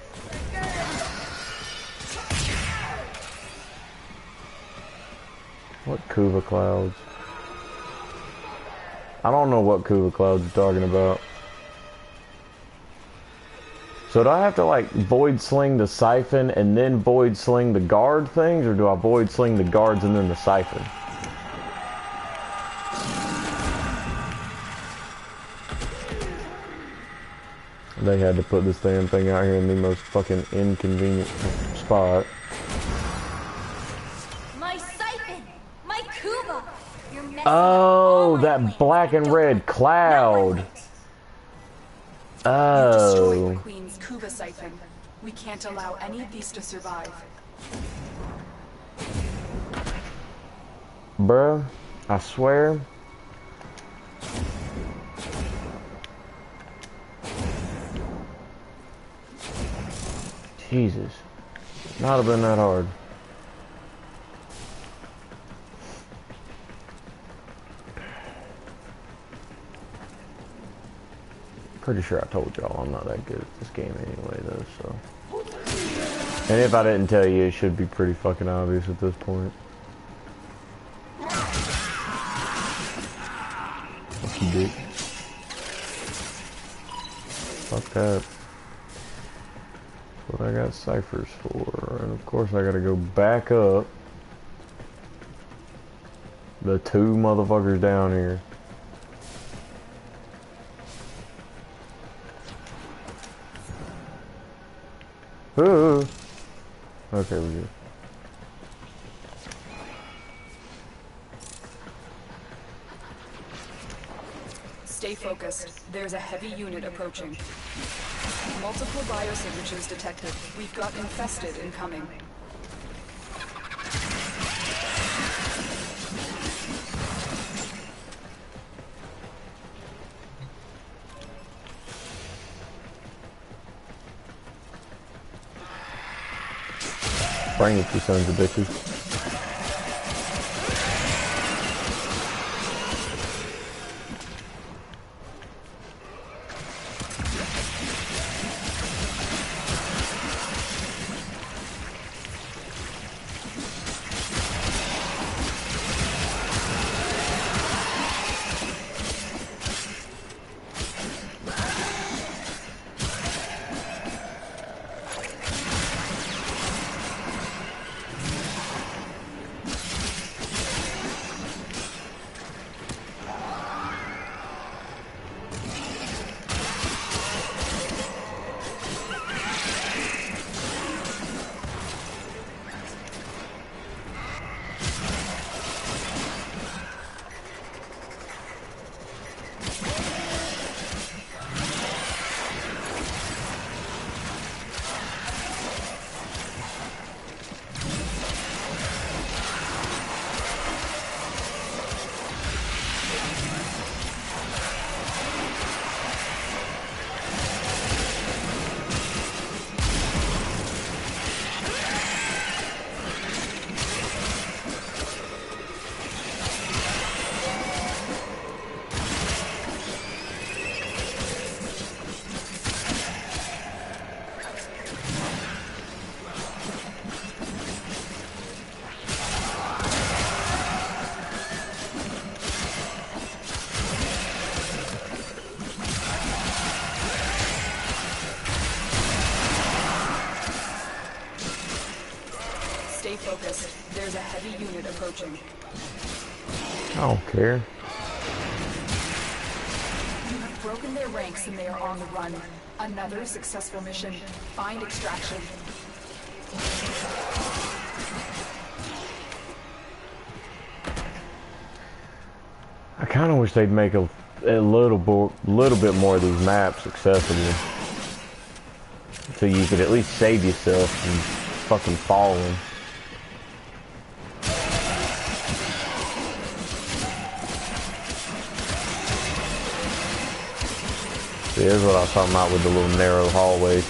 What Kuva clouds? I don't know what Kuva clouds you're talking about. So do I have to like void sling the siphon and then void sling the guard things, or do I void sling the guards and then the siphon? They had to put this damn thing out here in the most fucking inconvenient spot. My siphon! My Kuva! You're messing up Oh, all my plans. that black and red cloud. You destroy Oh. the Queen's Kuva siphon. We can't allow any of these to survive. Bruh, I swear. Jesus. Not have been that hard. Pretty sure I told y'all I'm not that good at this game anyway though, so. And if I didn't tell you, it should be pretty fucking obvious at this point. Fuck you, dick. Fuck that. That's what I got ciphers for. And of course I gotta go back up. The two motherfuckers down here. Ooh. Okay, we're good. Stay focused. There's a heavy unit approaching. Multiple biosignatures detected. We've got infested incoming. Bring it, you sons of bitches. Stay focused. There's a heavy unit approaching. I don't care. You have broken their ranks and they are on the run. Another successful mission. Find extraction. I kind of wish they'd make a little bit more of these maps accessible, so you could at least save yourself from fucking falling. See, here's what I was talking about with the little narrow hallways.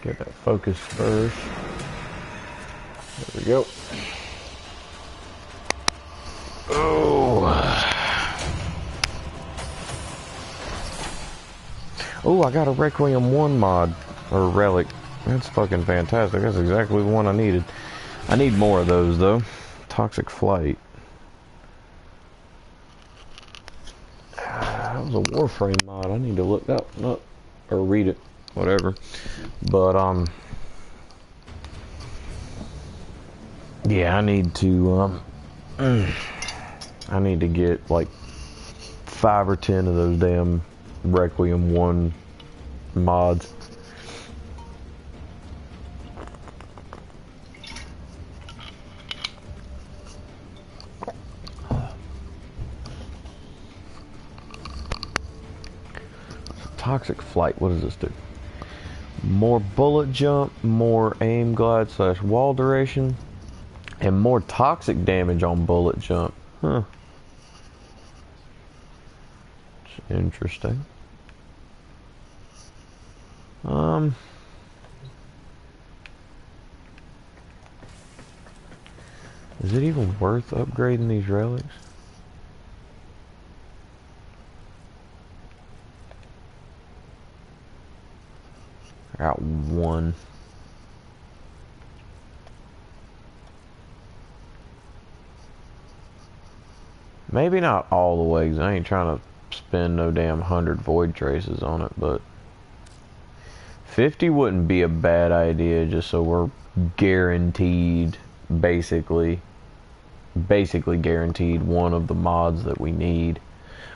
Get that focus first. There we go. Oh, I got a Requiem 1 mod, or relic. That's fucking fantastic. That's exactly the one I needed. I need more of those, though. Toxic Flight. That was a Warframe mod. I need to look that up, or read it. Whatever. But yeah, I need to get like 5 or 10 of those damn Requiem 1 mods. Toxic Flight, what does this do? More bullet jump, more aim glide / wall duration, and more toxic damage on bullet jump. Huh. It's interesting. Is it even worth upgrading these relics? I got 1. Maybe not all the way, 'cause I ain't trying to spend no damn 100 void traces on it, but 50 wouldn't be a bad idea, just so we're guaranteed, basically guaranteed one of the mods that we need.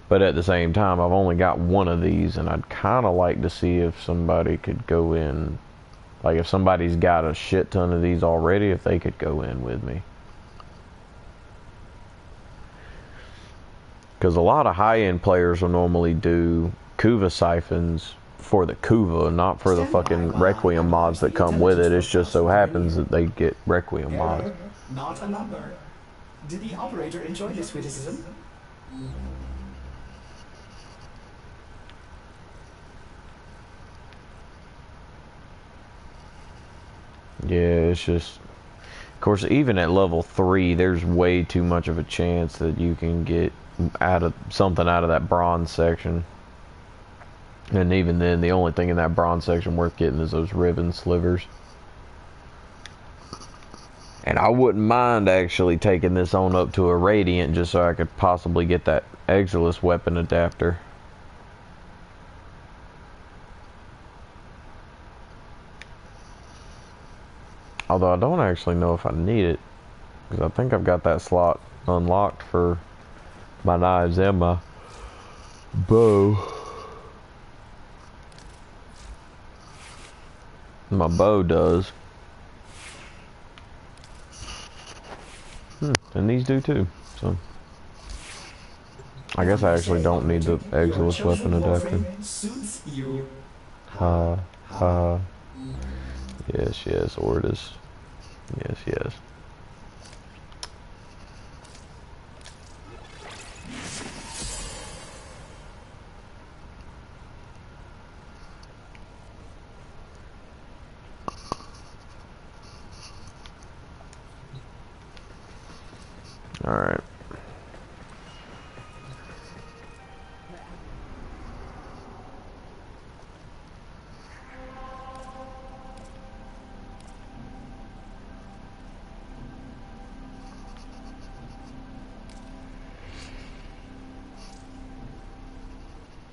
But at the same time, I've only got 1 of these, and I'd kind of like to see if somebody could go in. Like, if somebody's got a shit ton of these already, if they could go in with me. Because a lot of high-end players will normally do Kuva siphons for the Kuva, not for the fucking Requiem mods that come with it. It just so happens that they get Requiem mods. Not a number. Did the operator enjoy this witticism? Yeah, it's just... Of course, even at level 3, there's way too much of a chance that you can get something out of that bronze section. And even then, the only thing in that bronze section worth getting is those ribbon slivers. And I wouldn't mind actually taking this on up to a Radiant just so I could possibly get that Exilus weapon adapter. Although I don't actually know if I need it, because I think I've got that slot unlocked for my knives and my bow. My bow does. And these do too, so I guess I actually don't need the Exilus weapon adapter. Yes, Ortis. Yes. Alright.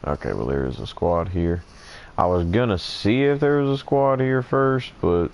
Okay, well there is a squad here. I was gonna see if there was a squad here first, but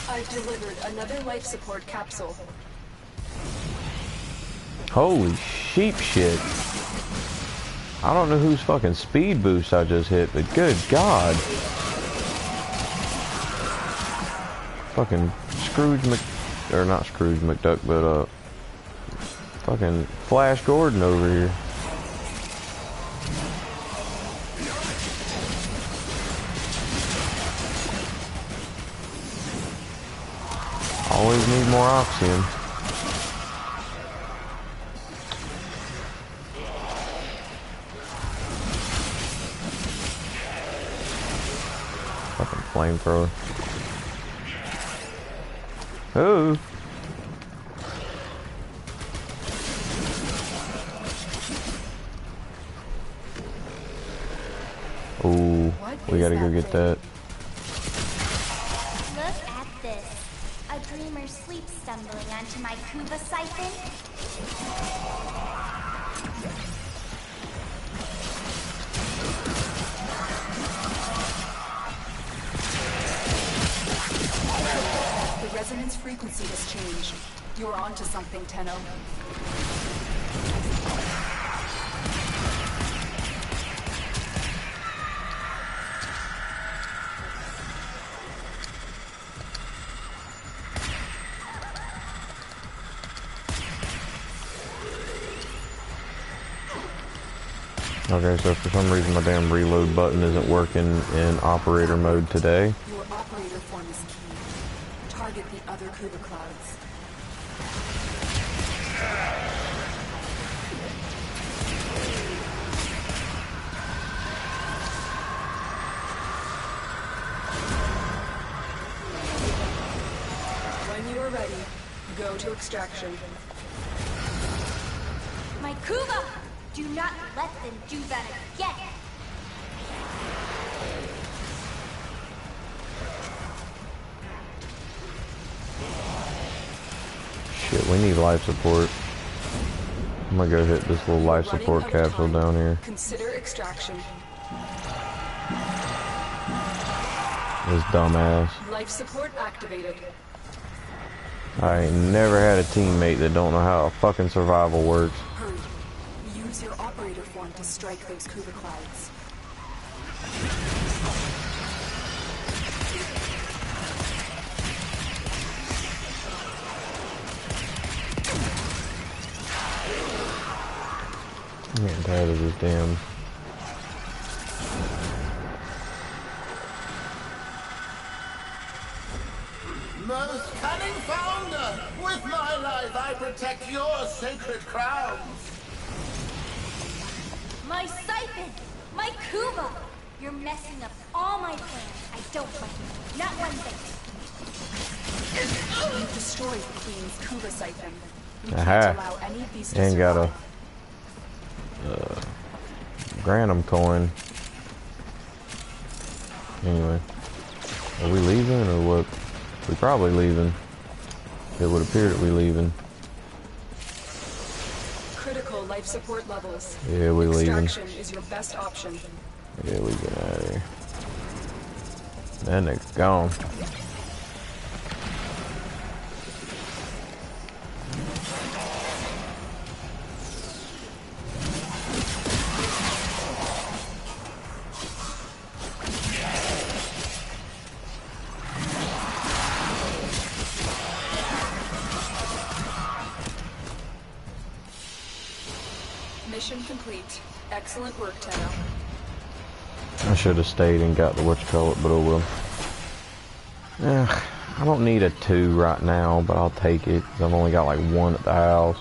I've delivered another life support capsule. holy sheep shit. I don't know whose fucking speed boost I just hit, but good God. Fucking or not Scrooge McDuck, but fucking Flash Gordon over here. Always need more oxygen. Fucking flamethrower. Ooh. Ooh. We gotta go get that. Look at this. A dreamer sleep stumbling onto my Kuva siphon. The resonance frequency has changed. You're onto something, Tenno. Okay, so for some reason my damn reload button isn't working in operator mode today. Your operator form is key. Target the other Kuva clouds. When you are ready, go to extraction. My Kuva! Do not let them do that again! Shit, we need life support. I'm gonna go hit this little life support capsule down here. Consider extraction. This dumbass. Life support activated. I ain't never had a teammate that don't know how a fucking survival works. Hurry. Use your operator form to strike those Kuva clouds. I'm getting tired of this damn. Most cunning founder, with my life I protect your sacred crowns. My siphon! My Kuva! You're messing up all my plans. I don't like it. Not one bit. You destroyed the Queen's Kuva siphon. We Aha. can't allow any of these to And got a survive. Granum coin. Anyway. Are we leaving or what? We're probably leaving. It would appear that we're leaving. Critical life support levels. Yeah, we're leaving. Extraction is your best option. Yeah, we get out of here. That nigga's gone. complete. Excellent work, Tenno. I should have stayed and got the whatchamacallit, but oh well. I don't need a 2 right now, but I'll take it. 'Cause I've only got like 1 at the house.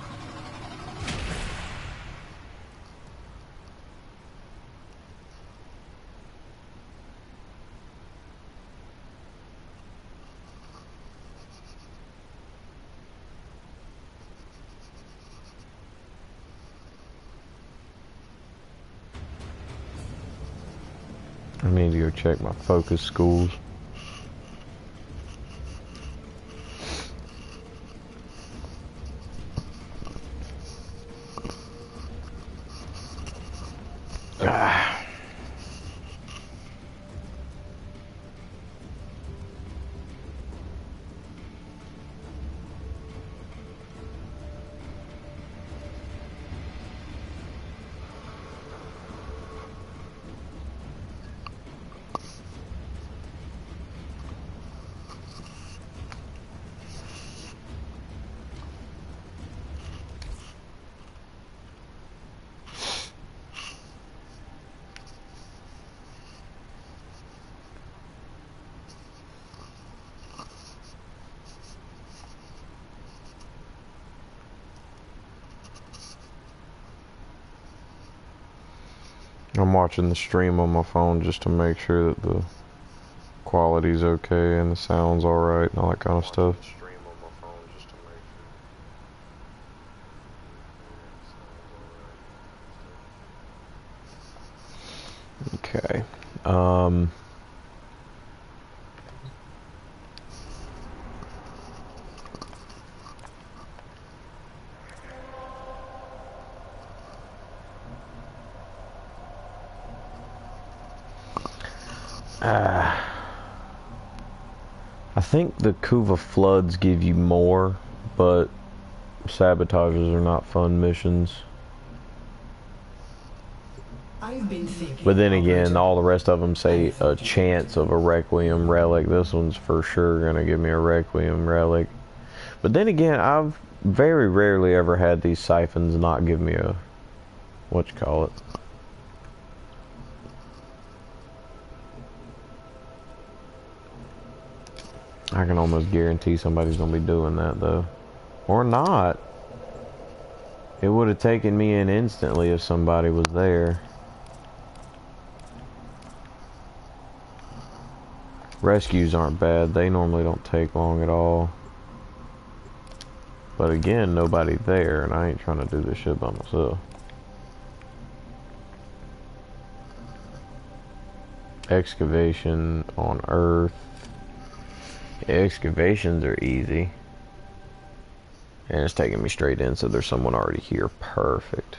I need to go check my focus schools. I'm watching the stream on my phone just to make sure that the quality's okay and the sound's alright and all that kind of stuff. Okay. I think the Kuva floods give you more, but sabotages are not fun missions. I've been thinking. But then again, all the rest of them say a chance of a Requiem relic. This one's for sure gonna give me a Requiem relic. But then again, I've very rarely ever had these siphons not give me a whatchamacallit. I can almost guarantee somebody's gonna be doing that though. Or not. It would have taken me in instantly if somebody was there. Rescues aren't bad. They normally don't take long at all. But again, nobody there, and I ain't trying to do this shit by myself. Excavation on Earth. Excavations are easy. And it's taking me straight in, so there's someone already here. Perfect.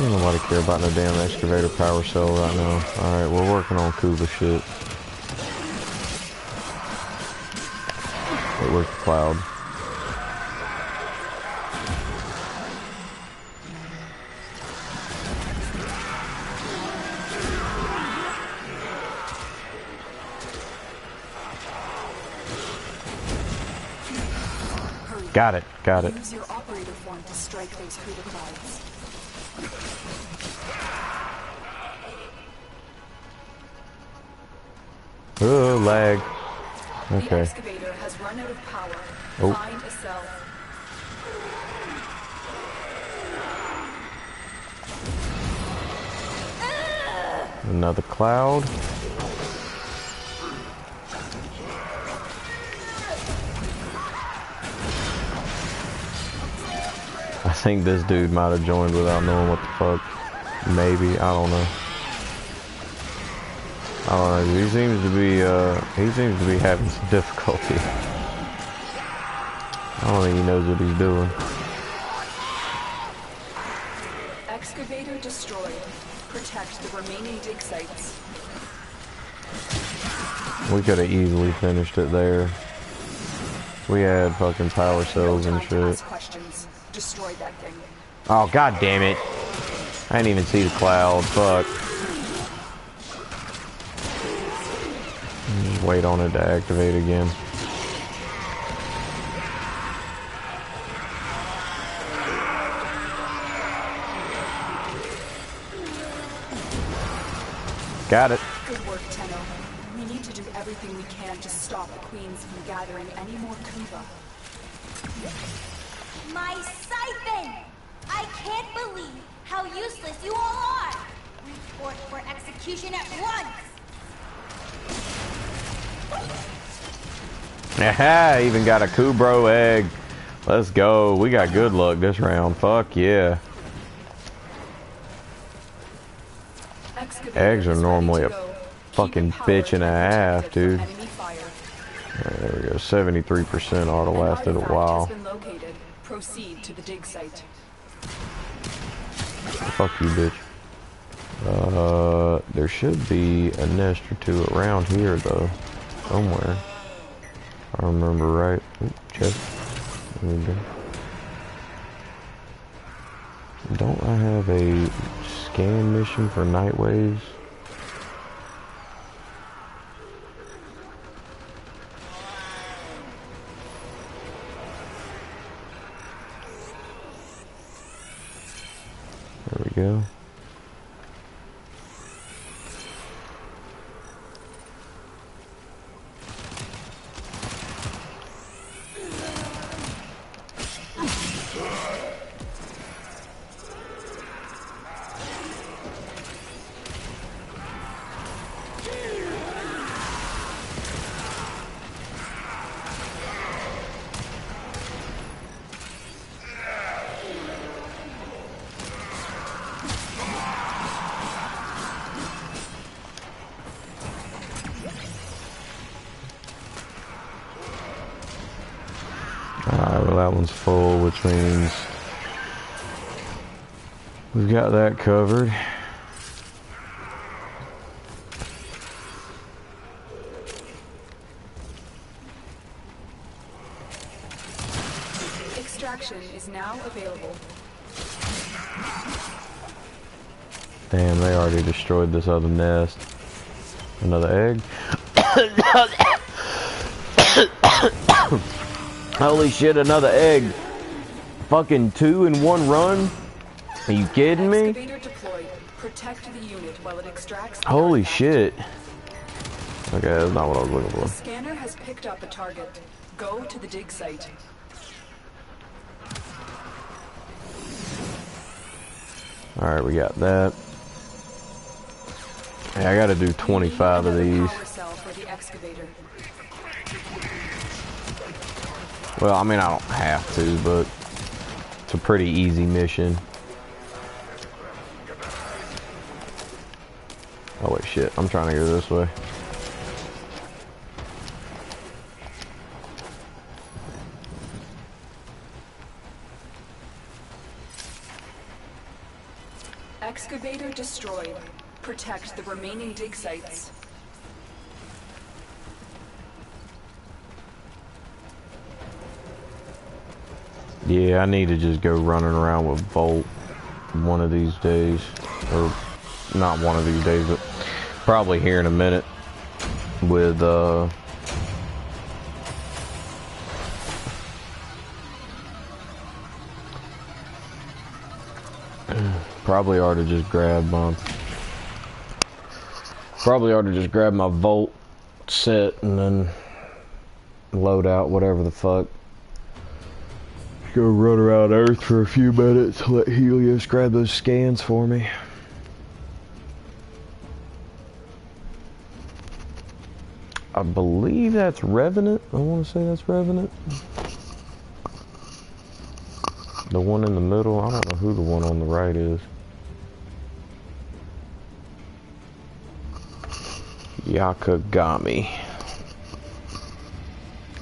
Nobody care about no damn excavator power cell right now. Alright, we're working on Kuva shit. Wait, where's the cloud? Got it, got it. Use your operator form to strike those through the clouds. Oh, lag. Okay. The excavator has run out of power. Oh. Find a cell. Another cloud. think this dude might have joined without knowing what the fuck. Maybe, I don't know. I don't know. He seems to be having some difficulty. I don't think he knows what he's doing. Excavator destroyed. Protect the remaining dig sites. We could have easily finished it there. We had fucking power cells and shit. Destroy that thing. Oh, god damn it. I didn't even see the cloud. Fuck. Just wait on it to activate again. Got it. Good work, Tenno. We need to do everything we can to stop the queens from gathering any more Kuva. My siphon! I can't believe how useless you all are! Report for execution at once! Aha, even got a Kubro egg. Let's go. We got good luck this round. Fuck yeah. Eggs are normally a fucking bitch and a half, dude. There we go. 73% ought to lasted a while. Proceed to the dig site. Fuck you, bitch. There should be a nest or two around here, though. Somewhere. I remember right. Ooh, chest. There we go. Don't I have a scan mission for night waves? There we go. Alright, well that one's full, which means we've got that covered. Extraction is now available. Damn, they already destroyed this other nest. Another egg. Holy shit, another egg. Fucking 2 in 1 run? Are you kidding me? Excavator deployed. Protect the unit while it extracts. Holy shit. Okay, that's not what I was looking for. The scanner has picked up a target. Go to the dig site. Alright, we got that. Hey, I gotta do 25 of these. Well, I mean, I don't have to, but it's a pretty easy mission. Oh wait, shit, I'm trying to go this way. Excavator destroyed. Protect the remaining dig sites. Yeah, I need to just go running around with Volt one of these days. Or, not one of these days, but probably here in a minute. With, probably ought to just grab my Volt set and then load out whatever the fuck. Go run around Earth for a few minutes, let Helios grab those scans for me. I believe that's Revenant. I want to say that's Revenant. The one in the middle, I don't know who the one on the right is. Yakagami.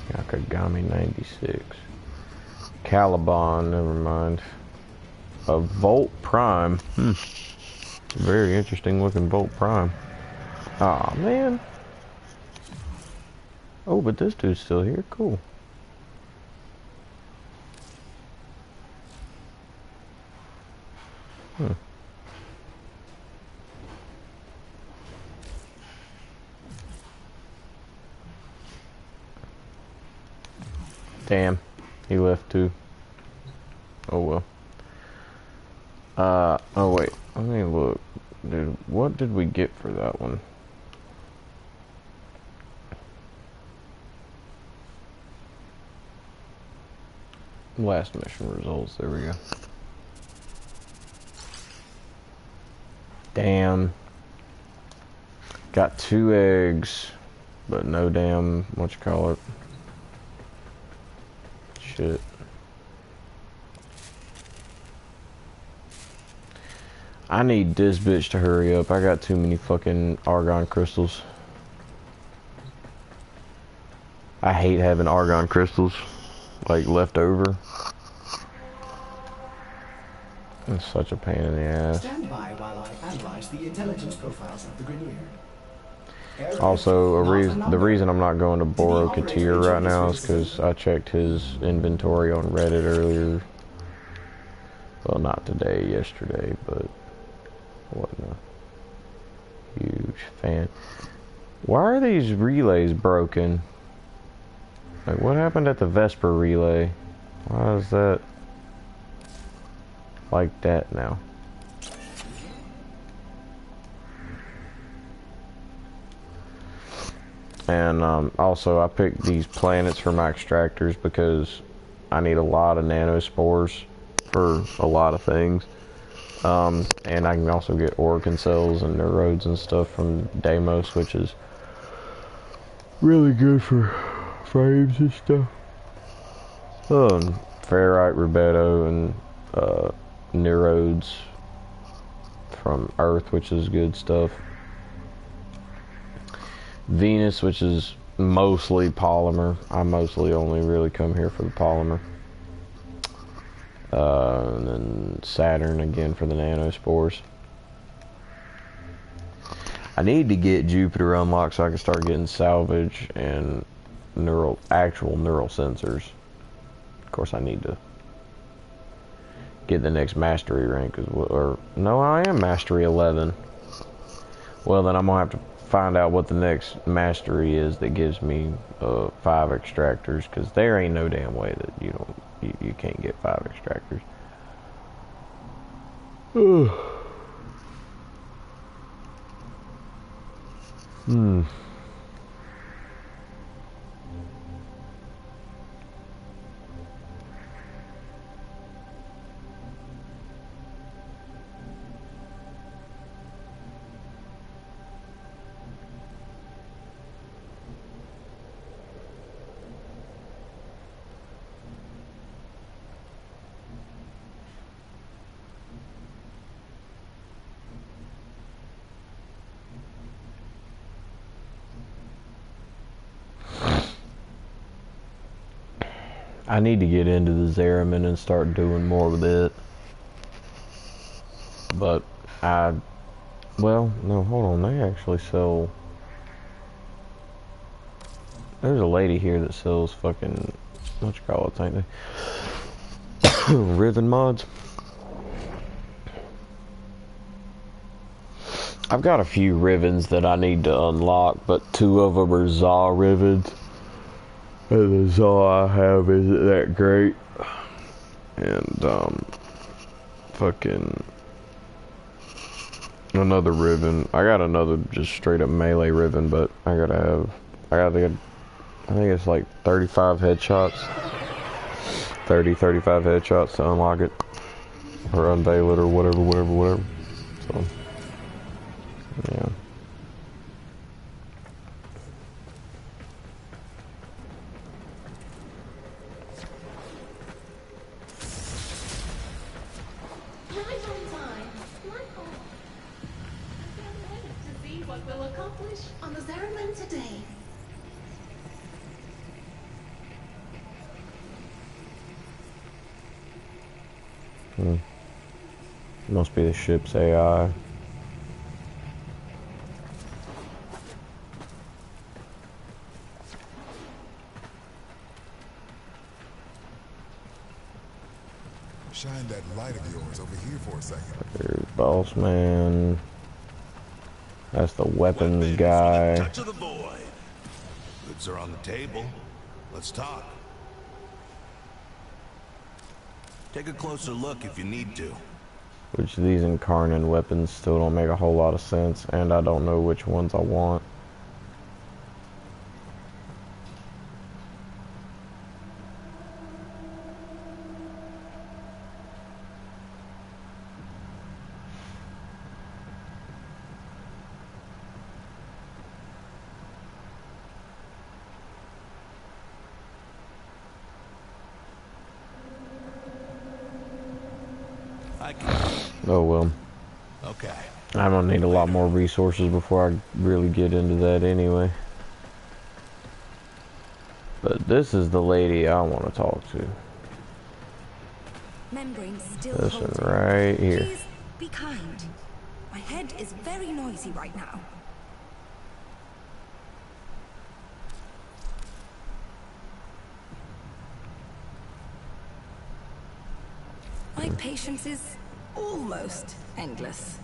Yakagami 96. Caliban, never mind. A Volt Prime. Very interesting looking Volt Prime. Aw, man. Oh, but this dude's still here. Cool. Damn. He left too. Oh well. Oh wait. Let me look. Dude, what did we get for that one? Last mission results. There we go. Damn. Got 2 eggs, but no damn, what you call it? Shit. I need this bitch to hurry up. I got too many fucking argon crystals. I hate having argon crystals, like, left over. It's such a pain in the ass. Stand by while I analyze the intelligence profiles of the Grenier. Also, the reason I'm not going to Boro Katir right now is because I checked his inventory on Reddit earlier. Well, not today, yesterday, but wasn't a huge fan. Why are these relays broken? Like, what happened at the Vesper relay? Why is that like that now? And also I picked these planets for my extractors because I need a lot of nanospores for a lot of things. And I can also get Organ cells and neurodes and stuff from Deimos, which is really good for frames and stuff. Ferrite, Rubedo, and neurodes from Earth, which is good stuff. Venus, which is mostly polymer. I mostly only really come here for the polymer. And then Saturn again for the nanospores. I need to get Jupiter unlocked so I can start getting salvage and actual neural sensors. Of course, I need to get the next mastery rank, or no, I am mastery 11. Well, then I'm gonna have to find out what the next mastery is that gives me 5 extractors, because there ain't no damn way that you can't get 5 extractors. I need to get into the Zeramin and start doing more with it. But well, no, hold on, they actually sell. There's a lady here that sells fucking, what you call it, ain't they? Riven mods. I've got a few Rivens that I need to unlock, but 2 of them are Zaw Rivens. And the Zaw I have isn't that great. And, fucking another Riven. I got another just straight up melee Riven, but I gotta get, I think it's like 35 headshots. 35 headshots to unlock it. Or unveil it or whatever. So, yeah. Right on time. Like all. I can't wait to see what we'll accomplish on the ceremony today. Must be the ship's AI. Shine that light of yours over here for a second. There's Boss Man. That's the weapons guy. Touch of the void. Goods are on the table. Let's talk. Take a closer look if you need to. Which these incarnate weapons still don't make a whole lot of sense, and I don't know which ones I want. Oh well. Okay. I'm gonna need a lot more resources before I really get into that anyway. But this is the lady I want to talk to. Membrane still This one holding. right here. Please be kind. My head is very noisy right now. My patience is almost endless.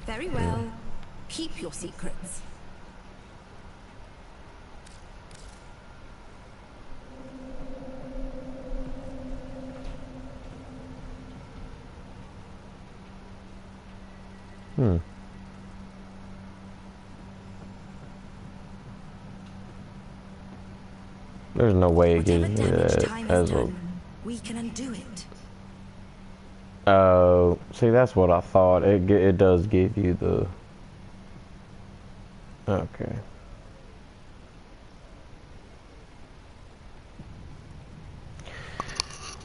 Very well. Keep your secrets. There's no way it Whatever gives me damage that time as has a... done, we can undo it. Oh, see, that's what I thought. It does give you the... Okay.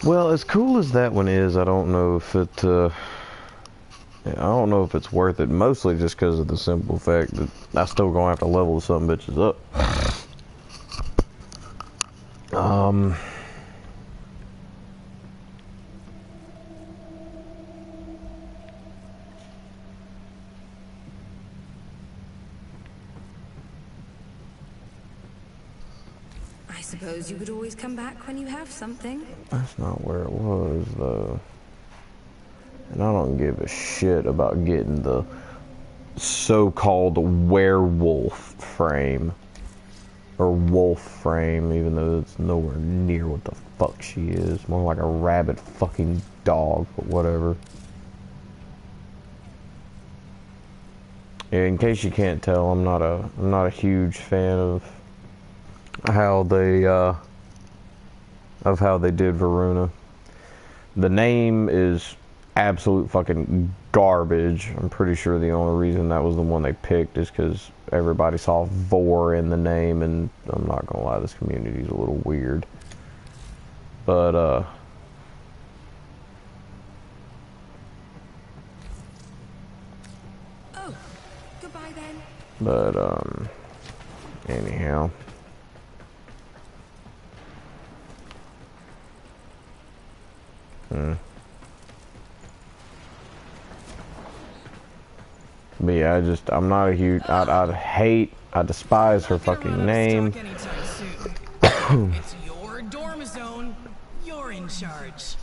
Well, as cool as that one is, I don't know if it, I don't know if it's worth it, mostly just because of the simple fact that I still gonna have to level some bitches up. I suppose you could always come back when you have something. That's not where it was, though. And I don't give a shit about getting the so-called werewolf frame. Or wolf frame, even though it's nowhere near what the fuck she is. More like a rabid fucking dog, but whatever. Yeah, in case you can't tell, I'm not a huge fan of how they did Varuna. The name is absolute fucking garbage. I'm pretty sure the only reason that was the one they picked is because everybody saw Vor in the name, and I'm not gonna lie, this community is a little weird. But Oh, goodbye then. But anyhow. But yeah, I'm not a huge, I despise her fucking name. It's your dorm zone. You're in charge.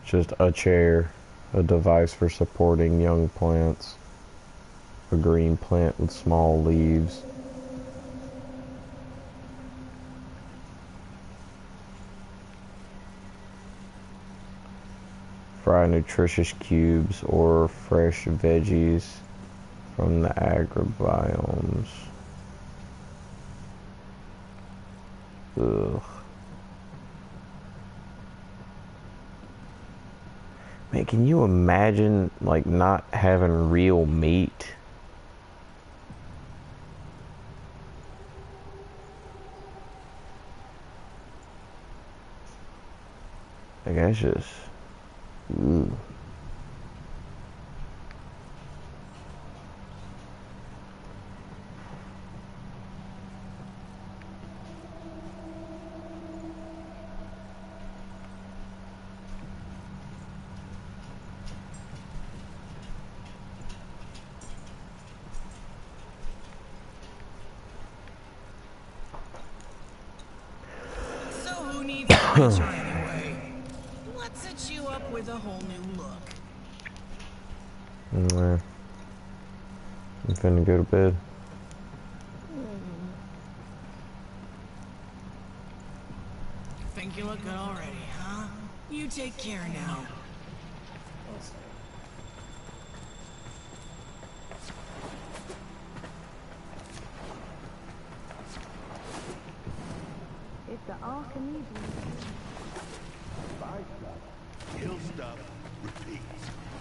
Just a chair, a device for supporting young plants, a green plant with small leaves. Fry nutritious cubes or fresh veggies from the agrobiomes. Ugh. Man, can you imagine, like, not having real meat? Like, that's just... Ooh. So who needs a creature anyway? Let's set you up with a whole new look. Nah. I'm finna go to bed. Think you look good already, huh? You take care now. It's the Archimedes. Kill stuff, repeat.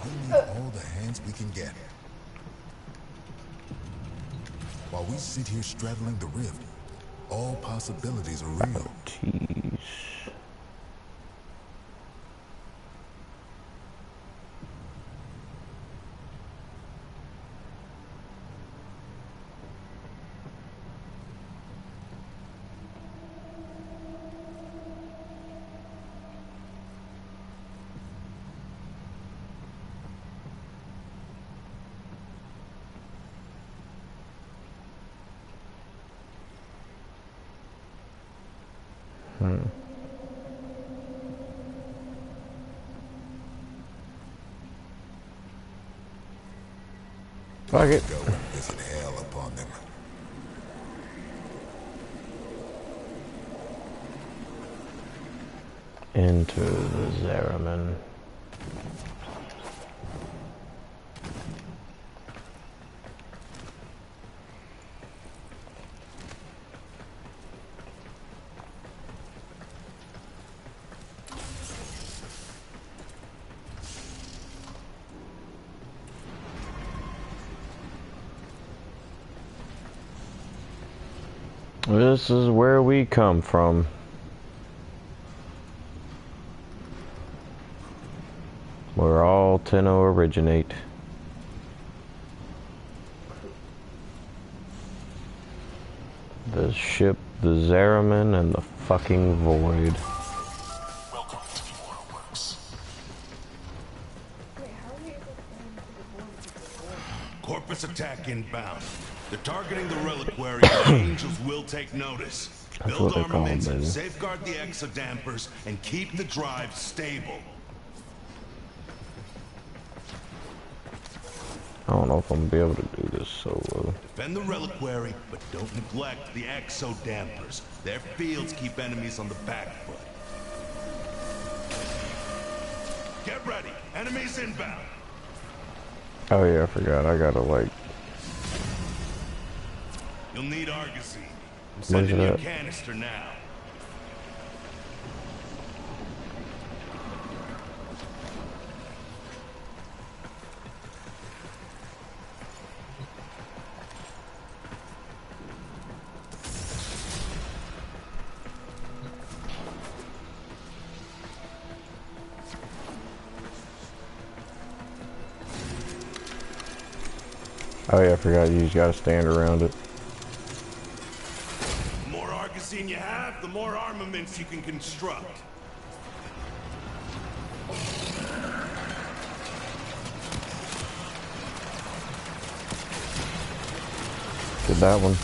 We need all the hands we can get. While we sit here straddling the rift, all possibilities are real. Jeez. Fuck it. Go visit hell upon them. Into the Zeraman. This is where we come from. Where all Tenno originate. The ship, the Zeraman, and the fucking Void. Welcome to the Waterworks. Corpus attack inbound. They're targeting the reliquary, and the angels will take notice. That's Build what they're called, armaments, baby. safeguard the exodampers, and keep the drive stable. I don't know if I'm gonna be able to do this solo. Defend the reliquary, but don't neglect the exodampers. Their fields keep enemies on the back foot. Get ready. Enemies inbound. Oh yeah, I forgot. I gotta like... You'll need Argosy. I'm sending you a canister now. Oh yeah, I forgot you just gotta stand around it. The more Argosy you have, the more armaments you can construct. Get that one.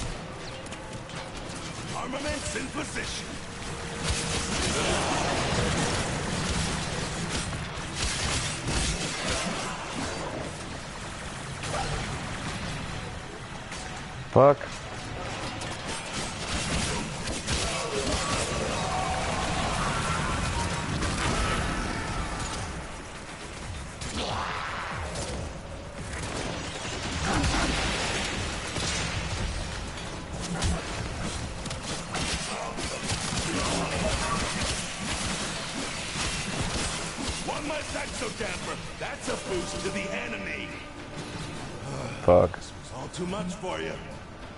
Armaments in position. Fuck. on my exodamper. That's a boost to the enemy. Fuck. This was all too much for you.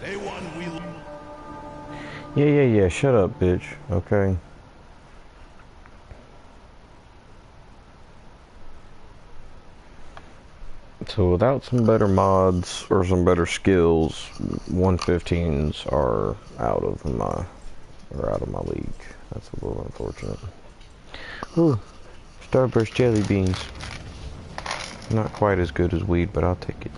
Day one, Yeah. Shut up, bitch. Okay. So without some better mods or some better skills, 115s are out of my league. That's a little unfortunate. Ooh, Starburst jelly beans. Not quite as good as weed, but I'll take it.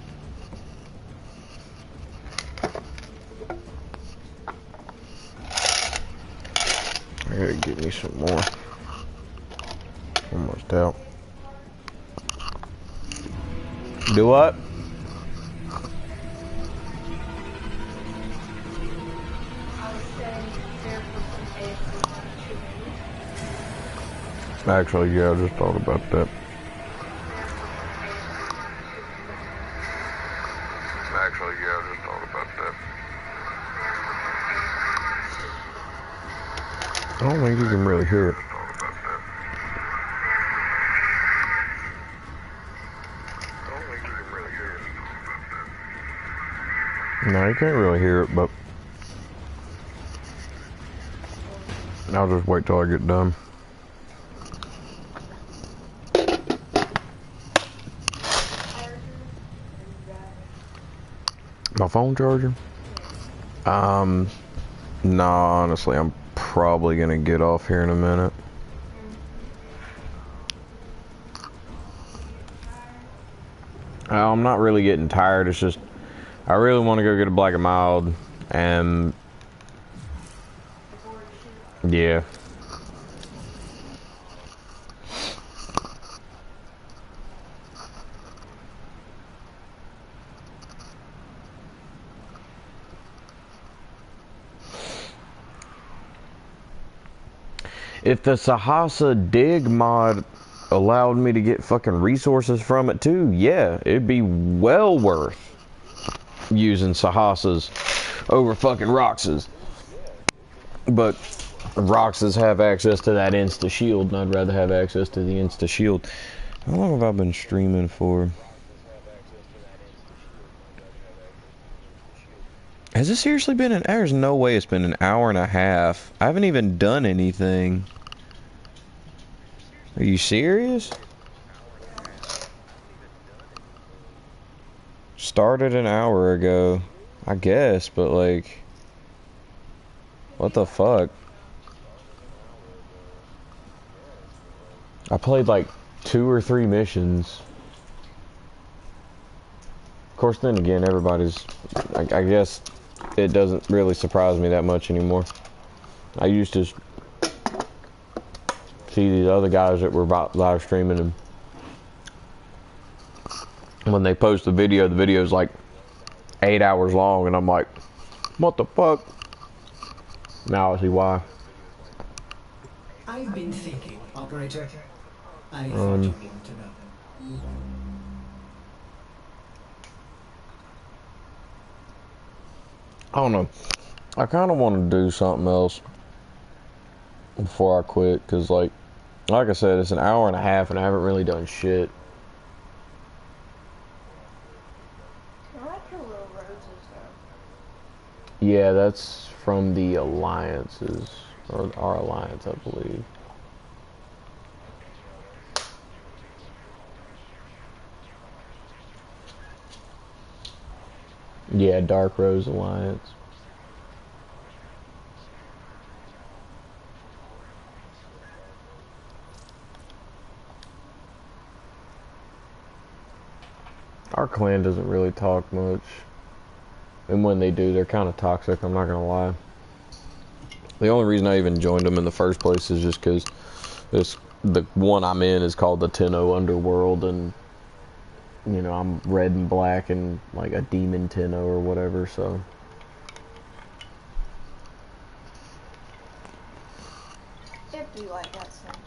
I gotta get me some more. Almost out. Do what? Actually, yeah, I just thought about that. I don't think you can really hear it. No, you can't really hear it, but I'll just wait till I get done. My phone charger? No, honestly, I'm probably gonna get off here in a minute. I'm not really getting tired, it's just I really want to go get a black and mild, and yeah. If the Sahasa dig mod allowed me to get fucking resources from it too, yeah, it'd be well worth using Sahasas over fucking Roxas. But Roxas have access to that insta shield, and I'd rather have access to the insta shield. How long have I been streaming for? Has it seriously been an hour? There's no way it's been an hour and a half. I haven't even done anything. Are you serious? Started an hour ago, I guess, but like, what the fuck? I played like 2 or 3 missions. Of course, then again, everybody's, I guess it doesn't really surprise me that much anymore. I used to see these other guys that were live streaming, and when they post the video's like 8 hours long, and I'm like, what the fuck? Now I see why. I've been thinking, Operator. I thought you wanted to know. I don't know. I kind of want to do something else before I quit, because like I said, it's an hour and a half and I haven't really done shit. I like your little roses though. Yeah, that's from the alliances, or our alliance, I believe. Yeah, Dark Rose Alliance. Our clan doesn't really talk much. And when they do, they're kind of toxic, I'm not gonna lie. The only reason I even joined them in the first place is just because the one I'm in is called the Tenno Underworld, and you know, I'm red and black and like a demon Tenno or whatever, so. It'd be like that sometimes.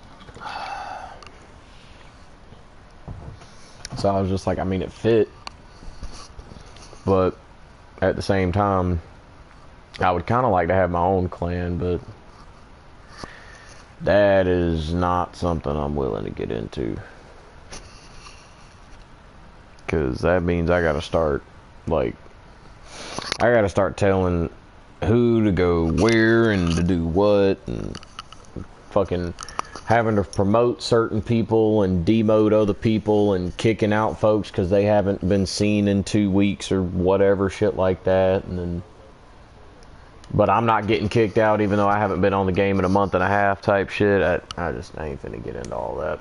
So I was just like, I mean, it fit, but at the same time, I would kind of like to have my own clan, but That is not something I'm willing to get into. Because that means I gotta start, like, I gotta start telling who to go where and to do what, and fucking having to promote certain people and demote other people and kicking out folks because they haven't been seen in 2 weeks or whatever shit like that. And then, but I'm not getting kicked out even though I haven't been on the game in a month and a half type shit. I ain't finna get into all that.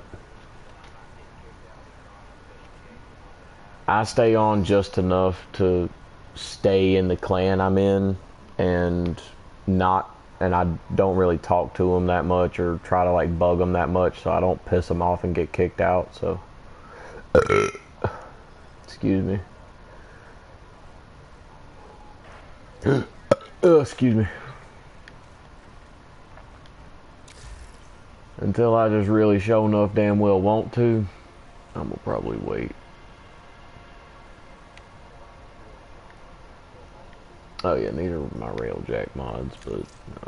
I stay on just enough to stay in the clan I'm in and I don't really talk to them that much or try to like bug them that much so I don't piss them off and get kicked out. So excuse me. Excuse me. Until I just really show enough damn well want to, I'm gonna probably wait. Oh yeah, these are my Railjack mods, but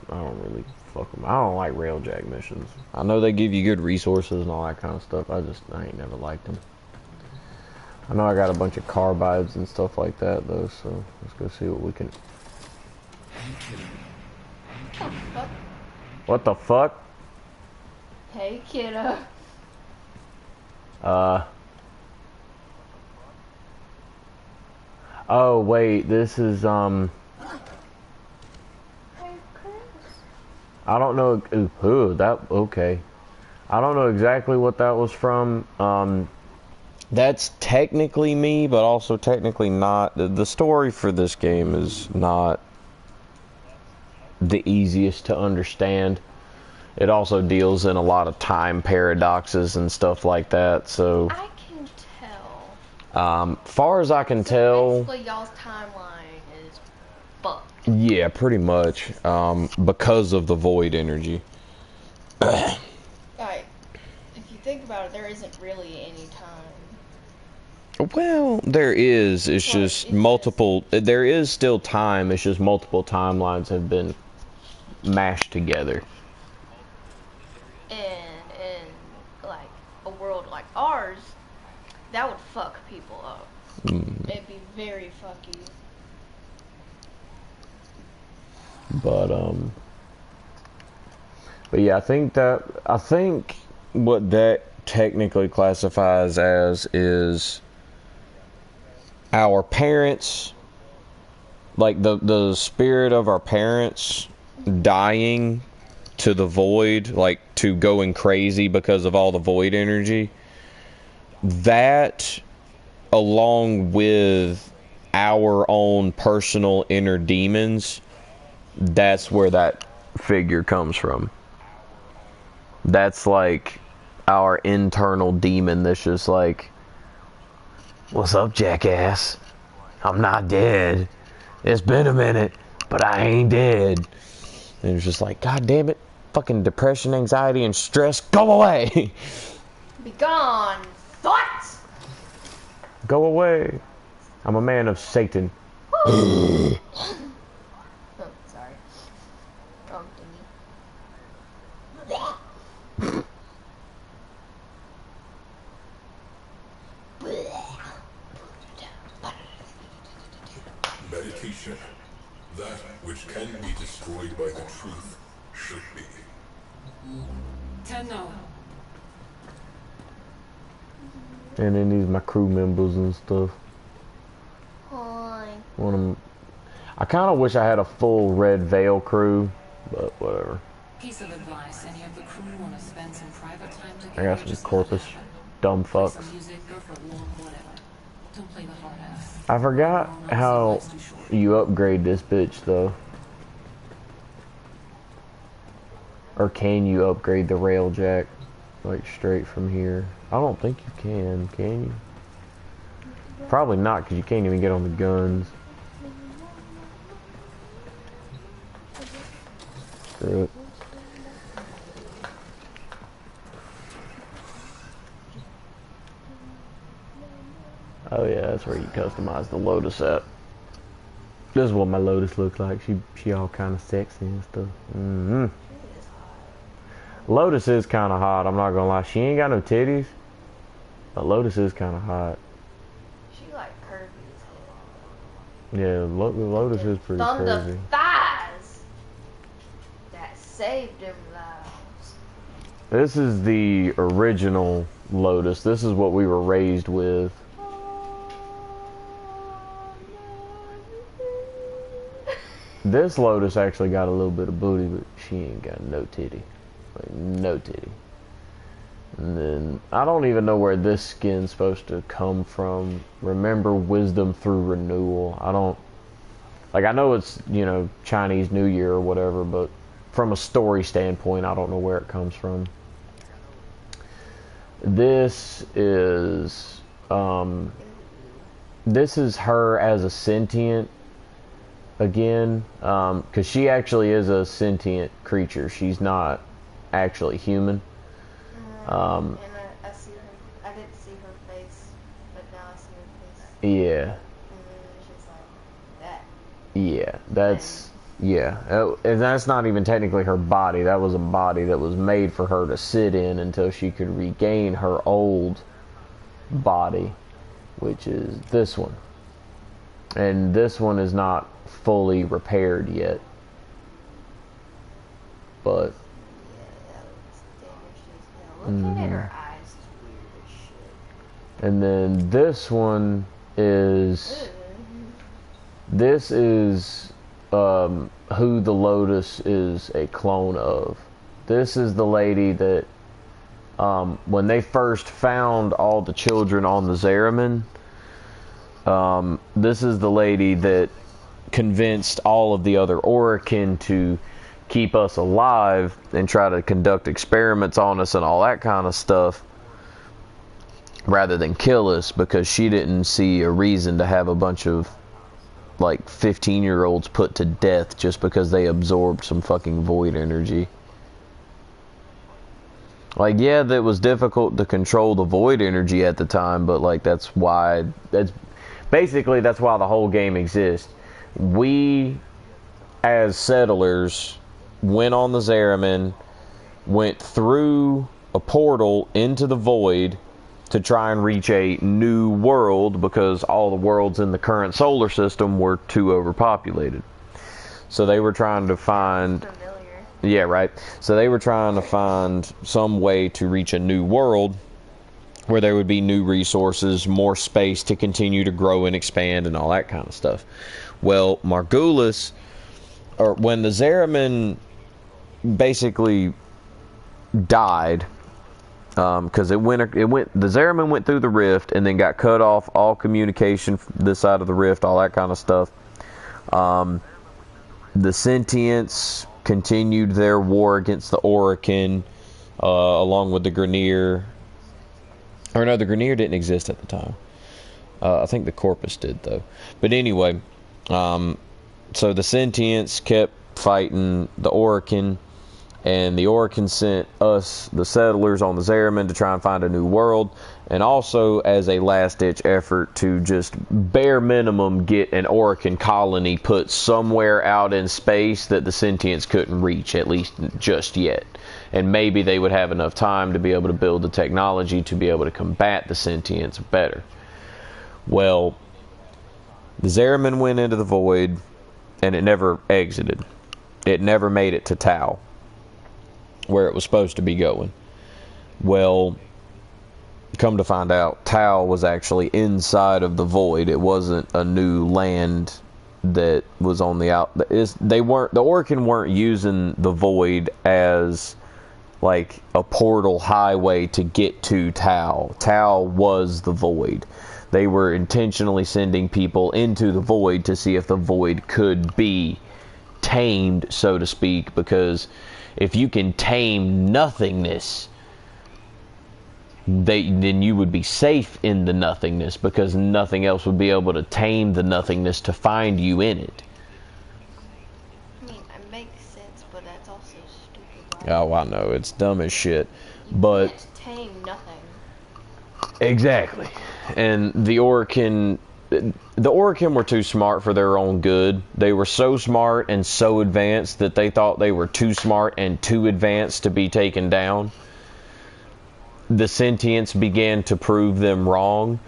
I don't really fuck them. I don't like Railjack missions. I know they give you good resources and all that kind of stuff. I ain't never liked them. I know I got a bunch of carbides and stuff like that though, so let's go see what we can. What the fuck? Hey, kiddo. Oh wait, this is I don't know. Ooh, that okay. I don't know exactly what that was from. That's technically me, but also technically not. The story for this game is not the easiest to understand. It also deals in a lot of time paradoxes and stuff like that. So I can tell. Far as I can tell, basically y'all's timeline is fucked. Yeah, pretty much. Because of the void energy. Like, if you think about it, there isn't really any time. Well, there is. It's just multiple. There is still time. It's just multiple timelines have been mashed together. And in like a world like ours, that would fuck people up. It'd be very fucky. But yeah, I think what that technically classifies as is our parents, like the spirit of our parents dying to the void, like to going crazy because of all the void energy. That, along with our own personal inner demons, that's where that figure comes from. That's like our internal demon that's just like, what's up, jackass? I'm not dead. It's been a minute, but I ain't dead. And it's just like, God damn it, fucking depression, anxiety, and stress, go away! Be gone, thoughts! Go away. I'm a man of Satan. Oh, sorry. Oh, Meditation. That which can be destroyed by the truth should be. Tenno. And then these my crew members and stuff. hi. I kind of wish I had a full Red Veil crew, but whatever. Piece of advice: any of the crew want to spend some private time I together? got some Corpus dumb fucks. Some music, go for a walk, whatever. Don't play the hard ass. I forgot how you upgrade this bitch though. Or can you upgrade the Railjack like straight from here? I don't think you can you? Probably not, because you can't even get on the guns. Screw it. Oh yeah, that's where you customize the Lotus app. This is what my Lotus looks like. She all kind of sexy and stuff. Lotus is kind of hot, I'm not gonna lie. She ain't got no titties, but Lotus is kind of hot. She like curvy as hell. Yeah, Lotus is pretty Thunder crazy. thighs that saved them lives. This is the original Lotus. This is what we were raised with. This Lotus actually got a little bit of booty, but she ain't got no titty. Like, no titty. And then, I don't even know where this skin's supposed to come from. Remember wisdom through renewal. I don't... Like, I know it's, you know, Chinese New Year or whatever, but from a story standpoint, I don't know where it comes from. This is... this is her as a sentient... Again, because she actually is a sentient creature. She's not actually human. And I see her. I didn't see her face, but now I see her face. Yeah. And then it's just like that. Yeah, that's... Yeah. And that's not even technically her body. That was a body that was made for her to sit in until she could regain her old body, which is this one. And this one is not fully repaired yet, but Yeah, that looks damaged as hell. Looking at her eyes is weird as shit. and then this one is this is who the Lotus is a clone of. This is the lady that when they first found all the children on the Zeramin, this is the lady that convinced all of the other Orokin to keep us alive and try to conduct experiments on us and all that kind of stuff rather than kill us, because she didn't see a reason to have a bunch of like 15-year-olds put to death just because they absorbed some fucking void energy. Like, yeah, that was difficult to control the void energy at the time, but like that's why the whole game exists. We, as settlers, went on the Zeramin, went through a portal into the void to try and reach a new world because all the worlds in the current solar system were too overpopulated. So they were trying to find... Familiar. Yeah, right. So they were trying to find some way to reach a new world where there would be new resources, more space to continue to grow and expand and all that kind of stuff. Well, Margulis, or when the Zeramin basically died, because the Zeramin went through the rift and then got cut off all communication from this side of the rift, all that kind of stuff. The Sentients continued their war against the Orokin, along with the Grineer. Or no, the Grineer didn't exist at the time. I think the Corpus did, though. But anyway, so the Sentients kept fighting the Orokin, and the Orokin sent us, the settlers, on the Zeramin to try and find a new world, and also as a last-ditch effort to just bare minimum get an Orokin colony put somewhere out in space that the Sentients couldn't reach, at least just yet. And maybe they would have enough time to be able to build the technology to be able to combat the Sentients better. Well, the Zeramin went into the void, and it never exited. It never made it to Tau, where it was supposed to be going. Well, come to find out, Tau was actually inside of the void. It wasn't a new land that was on the out. The Orokin weren't using the void as like a portal highway to get to Tau. Tau was the void. They were intentionally sending people into the void to see if the void could be tamed, so to speak, because if you can tame nothingness, then you would be safe in the nothingness, because nothing else would be able to tame the nothingness to find you in it. I mean, it makes sense, but that's also stupid. Right? Oh, I know, it's dumb as shit, but You can't tame nothing. exactly. And the Orokin the Orokin were too smart for their own good. They were so smart and so advanced that they thought they were too smart and too advanced to be taken down. The sentients began to prove them wrong,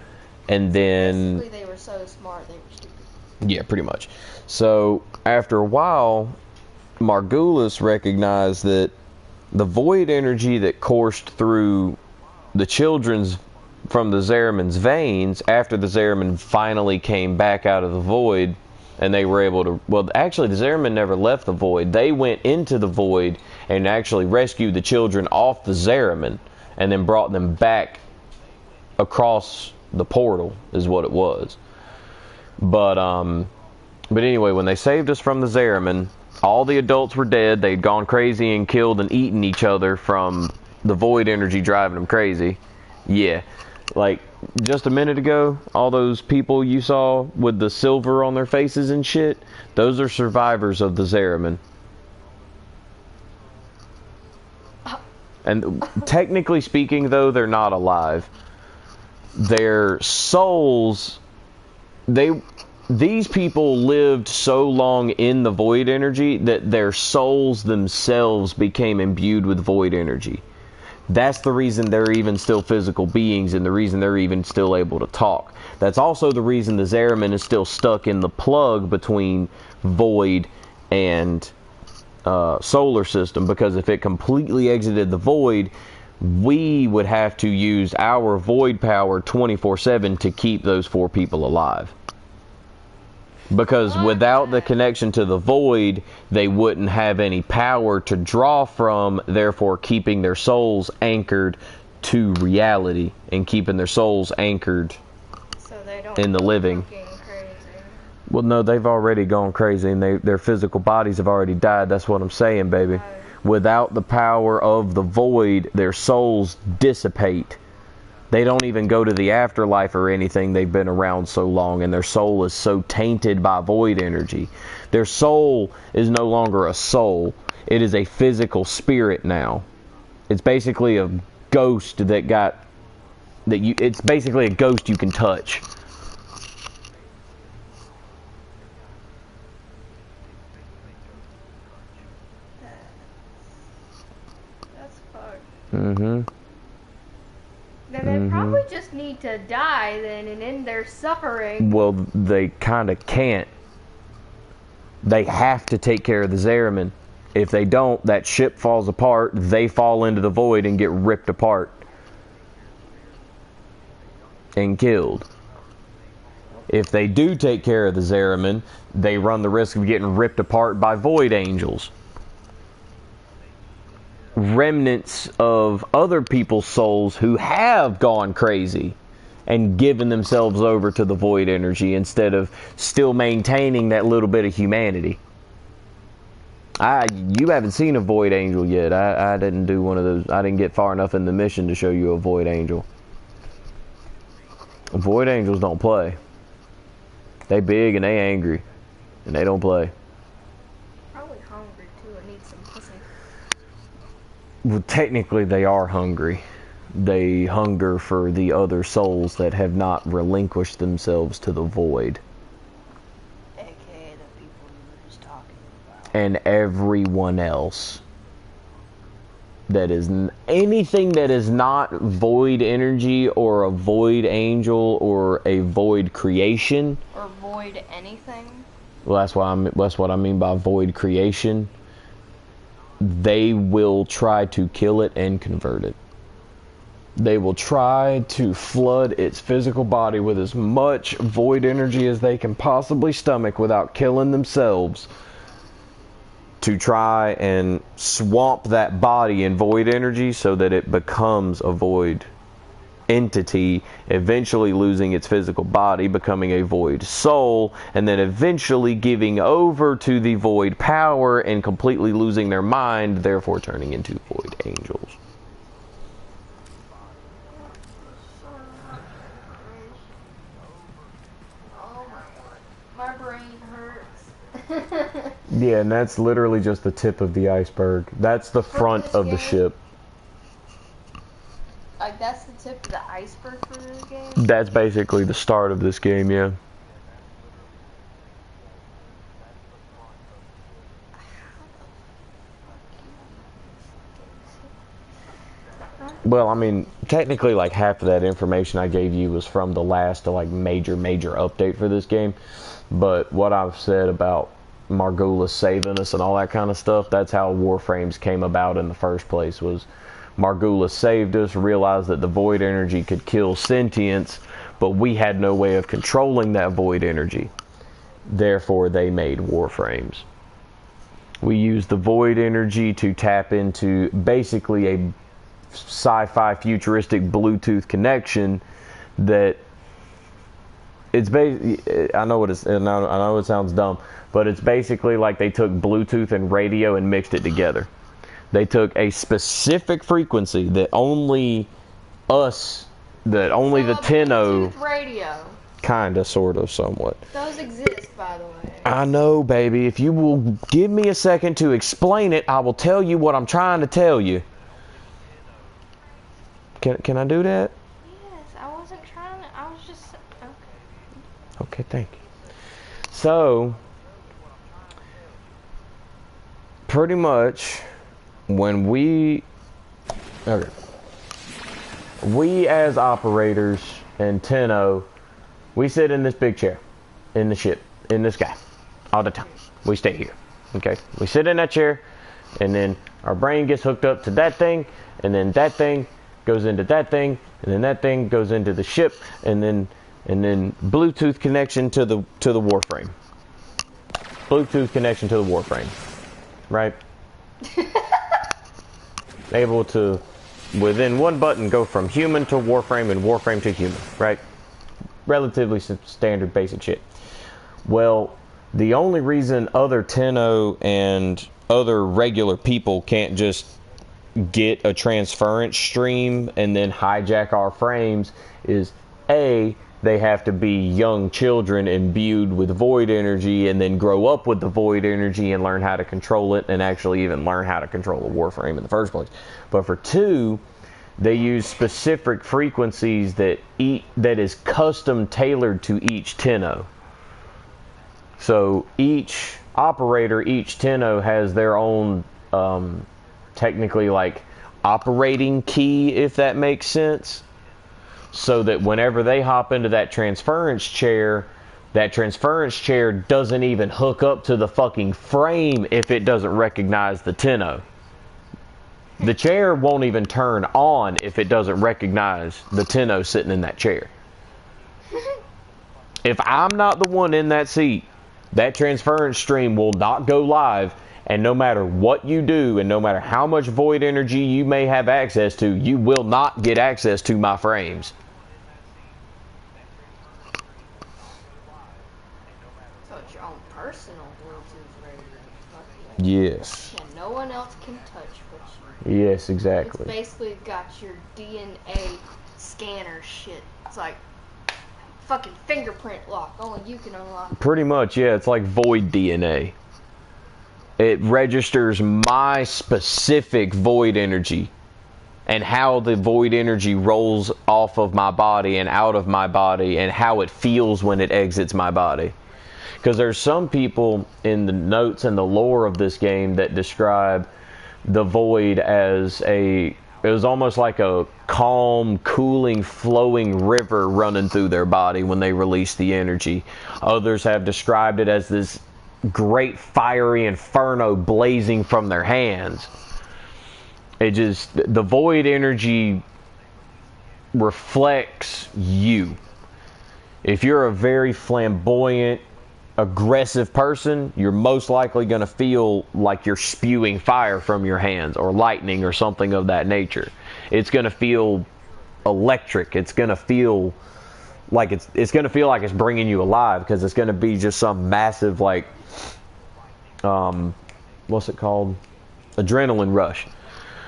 and then... Basically, they were so smart, they were stupid. Yeah, pretty much. So, after a while, Margulis recognized that the void energy that coursed through the children's from the Zariman's veins, after the Zariman finally came back out of the void, and they were able to... Well, actually, the Zariman never left the void. They went into the void and actually rescued the children off the Zariman, and then brought them back across the portal, is what it was. But anyway, when they saved us from the Zariman, all the adults were dead. They'd gone crazy and killed and eaten each other from the void energy driving them crazy. Yeah. Like, just a minute ago, all those people you saw with the silver on their faces and shit, those are survivors of the Zariman. And technically speaking, though, they're not alive. Their souls, these people lived so long in the void energy that their souls themselves became imbued with void energy. That's the reason they're even still physical beings, and the reason they're even still able to talk. That's also the reason the Zariman is still stuck in the plug between void and solar system, because if it completely exited the void, we would have to use our void power 24/7 to keep those 4 people alive. Because without the connection to the void, they wouldn't have any power to draw from, therefore keeping their souls anchored to reality and keeping their souls anchored in the living. Well, no, they've already gone crazy, and their physical bodies have already died. That's what I'm saying, baby. Without the power of the void, their souls dissipate. They don't even go to the afterlife or anything. They've been around so long, and their soul is so tainted by void energy. Their soul is no longer a soul. It is a physical spirit now. It's basically a ghost it's basically a ghost you can touch. Then they probably just need to die then and end their suffering. Well, they kind of can't. They have to take care of the Zariman. If they don't, that ship falls apart, they fall into the void and get ripped apart. And killed. If they do take care of the Zariman, they run the risk of getting ripped apart by void angels. Remnants of other people's souls who have gone crazy and given themselves over to the void energy instead of still maintaining that little bit of humanity. You haven't seen a void angel yet. I didn't do one of those. I didn't get far enough in the mission to show you a void angel. Void angels don't play. They big and they angry, and they don't play. Probably hungry too and need some pussy. Well, technically they are hungry. They hunger for the other souls that have not relinquished themselves to the void. AKA the people you were just talking about. And everyone else. That is anything that is not void energy or a void angel or a void creation. Or void anything. Well, that's what I mean by void creation. They will try to kill it and convert it. They will try to flood its physical body with as much void energy as they can possibly stomach without killing themselves, to try and swamp that body in void energy so that it becomes a void entity, eventually losing its physical body, becoming a void soul, and then eventually giving over to the void power and completely losing their mind, therefore turning into void angels. Oh my brain hurts. Yeah, and that's literally just the tip of the iceberg. That's the front of the ship. Like, that's the tip of the iceberg for this game? That's basically the start of this game, yeah. Well, I mean, technically, like, half of that information I gave you was from the last, like, major update for this game. But what I've said about Margulis saving us and all that kind of stuff, that's how Warframes came about in the first place, was Margulis saved us, realized that the void energy could kill sentience, but we had no way of controlling that void energy. Therefore, they made Warframes. We use the void energy to tap into basically a sci-fi futuristic Bluetooth connection that it's I know it sounds dumb, but it's basically like they took Bluetooth and radio and mixed it together. They took a specific frequency that only the Tenno radio. Kinda, sort of, somewhat. Those exist, by the way. I know, baby. If you will give me a second to explain it, I will tell you what I'm trying to tell you. Can I do that? Yes, I wasn't trying to. I was just. Okay. Okay, thank you. So, pretty much, when we as operators and Tenno, we sit in this big chair, in the ship, in the sky, all the time. We stay here, okay? We sit in that chair, and then our brain gets hooked up to that thing, and then that thing goes into that thing, and then that thing goes into the ship, and then Bluetooth connection to the Warframe. Bluetooth connection to the Warframe, right? Able to, within one button, go from human to Warframe and Warframe to human, right? Relatively standard basic shit. Well, the only reason other Tenno and other regular people can't just get a transference stream and then hijack our frames is A, they have to be young children imbued with void energy and then grow up with the void energy and learn how to control it and actually even learn how to control a Warframe in the first place. But for two, they use specific frequencies that is custom tailored to each Tenno. So each operator, each Tenno has their own technically like operating key, if that makes sense. So that whenever they hop into that transference chair doesn't even hook up to the fucking frame if it doesn't recognize the Tenno. The chair won't even turn on if it doesn't recognize the Tenno sitting in that chair. If I'm not the one in that seat, that transference stream will not go live, and no matter what you do and no matter how much void energy you may have access to, you will not get access to my frames. So it's your own personal Bluetooth radio. Yes. And no one else can touch but you. Yes, exactly. It's basically got your DNA scanner shit. It's like fucking fingerprint lock. Only you can unlock. Pretty much, yeah. It's like void DNA. It registers my specific void energy and how the void energy rolls off of my body and out of my body and how it feels when it exits my body. Because there's some people in the notes and the lore of this game that describe the void as it was almost like a calm, cooling, flowing river running through their body when they release the energy. Others have described it as this great fiery inferno blazing from their hands. The void energy reflects you. If you're a very flamboyant, aggressive person, you're most likely going to feel like you're spewing fire from your hands or lightning or something of that nature. It's going to feel electric. It's going to feel like it's bringing you alive, because it's going to be just some massive, like, what's it called? Adrenaline rush.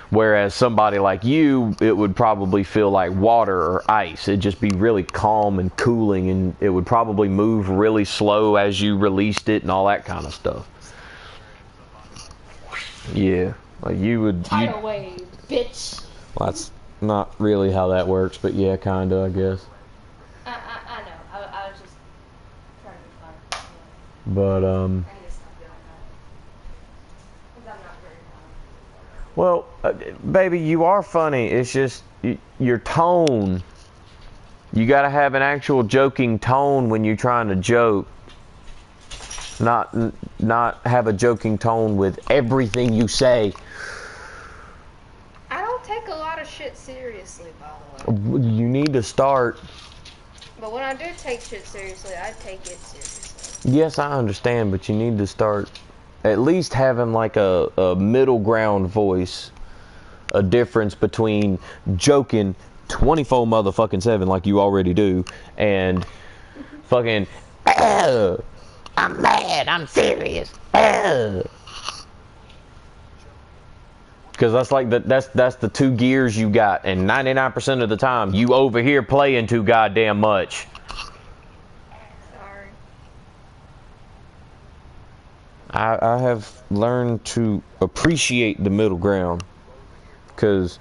Whereas somebody like you, it would probably feel like water or ice. It'd just be really calm and cooling, and it would probably move really slow as you released it and all that kind of stuff. Yeah, like Tidal wave, bitch. Well, that's not really how that works, but yeah, kinda, I guess. I know. I was just trying to be fun. But I need to stop doing that. Because I'm not very fun. well, baby, you are funny. It's just your tone. You gotta have an actual joking tone when you're trying to joke. Not have a joking tone with everything you say. I don't take a lot of shit seriously, by the way. You need to start. But when I do take shit seriously, I take it seriously. Yes, I understand, but you need to start at least having like a middle ground voice. A difference between joking 24 motherfucking 7 like you already do and fucking I'm mad, I'm serious. Because that's like that's the two gears you got, and 99% of the time you over here playing too goddamn much. Sorry. I have learned to appreciate the middle ground, because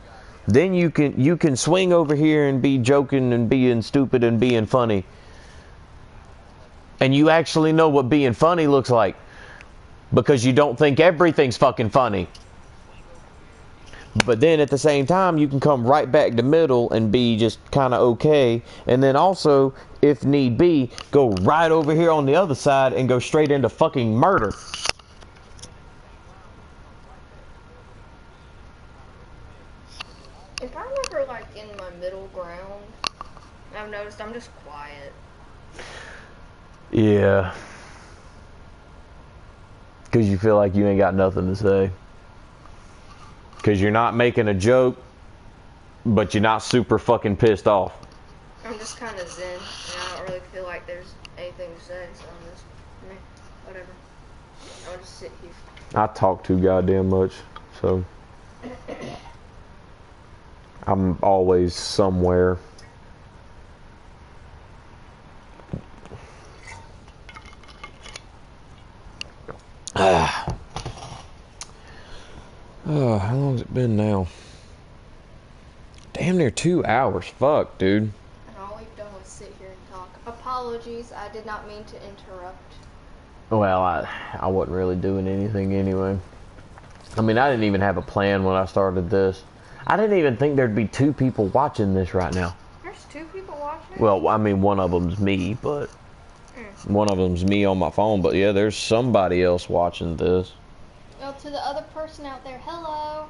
then you can swing over here and be joking and being stupid and being funny, and you actually know what being funny looks like, because you don't think everything's fucking funny. But then at the same time, you can come right back to middle and be just kind of okay, and then also, if need be, go right over here on the other side and go straight into fucking murder. If I'm ever like in my middle ground, I've noticed I'm just quiet. Yeah. Because you feel like you ain't got nothing to say. Because you're not making a joke, but you're not super fucking pissed off. I'm just kind of zen, and I don't really feel like there's anything to say, so I'm just, whatever. I'll just sit here. I talk too goddamn much, so I'm always somewhere. Oh, how long's it been now? Damn near 2 hours. Fuck, dude. And all we've done was sit here and talk. Apologies, I did not mean to interrupt. Well, I wasn't really doing anything anyway. I mean, I didn't even have a plan when I started this. I didn't even think there'd be 2 people watching this right now. There's 2 people watching? Well, I mean, one of them's me, but one of them's me on my phone. But yeah, there's somebody else watching this. Well, to the other person out there, hello.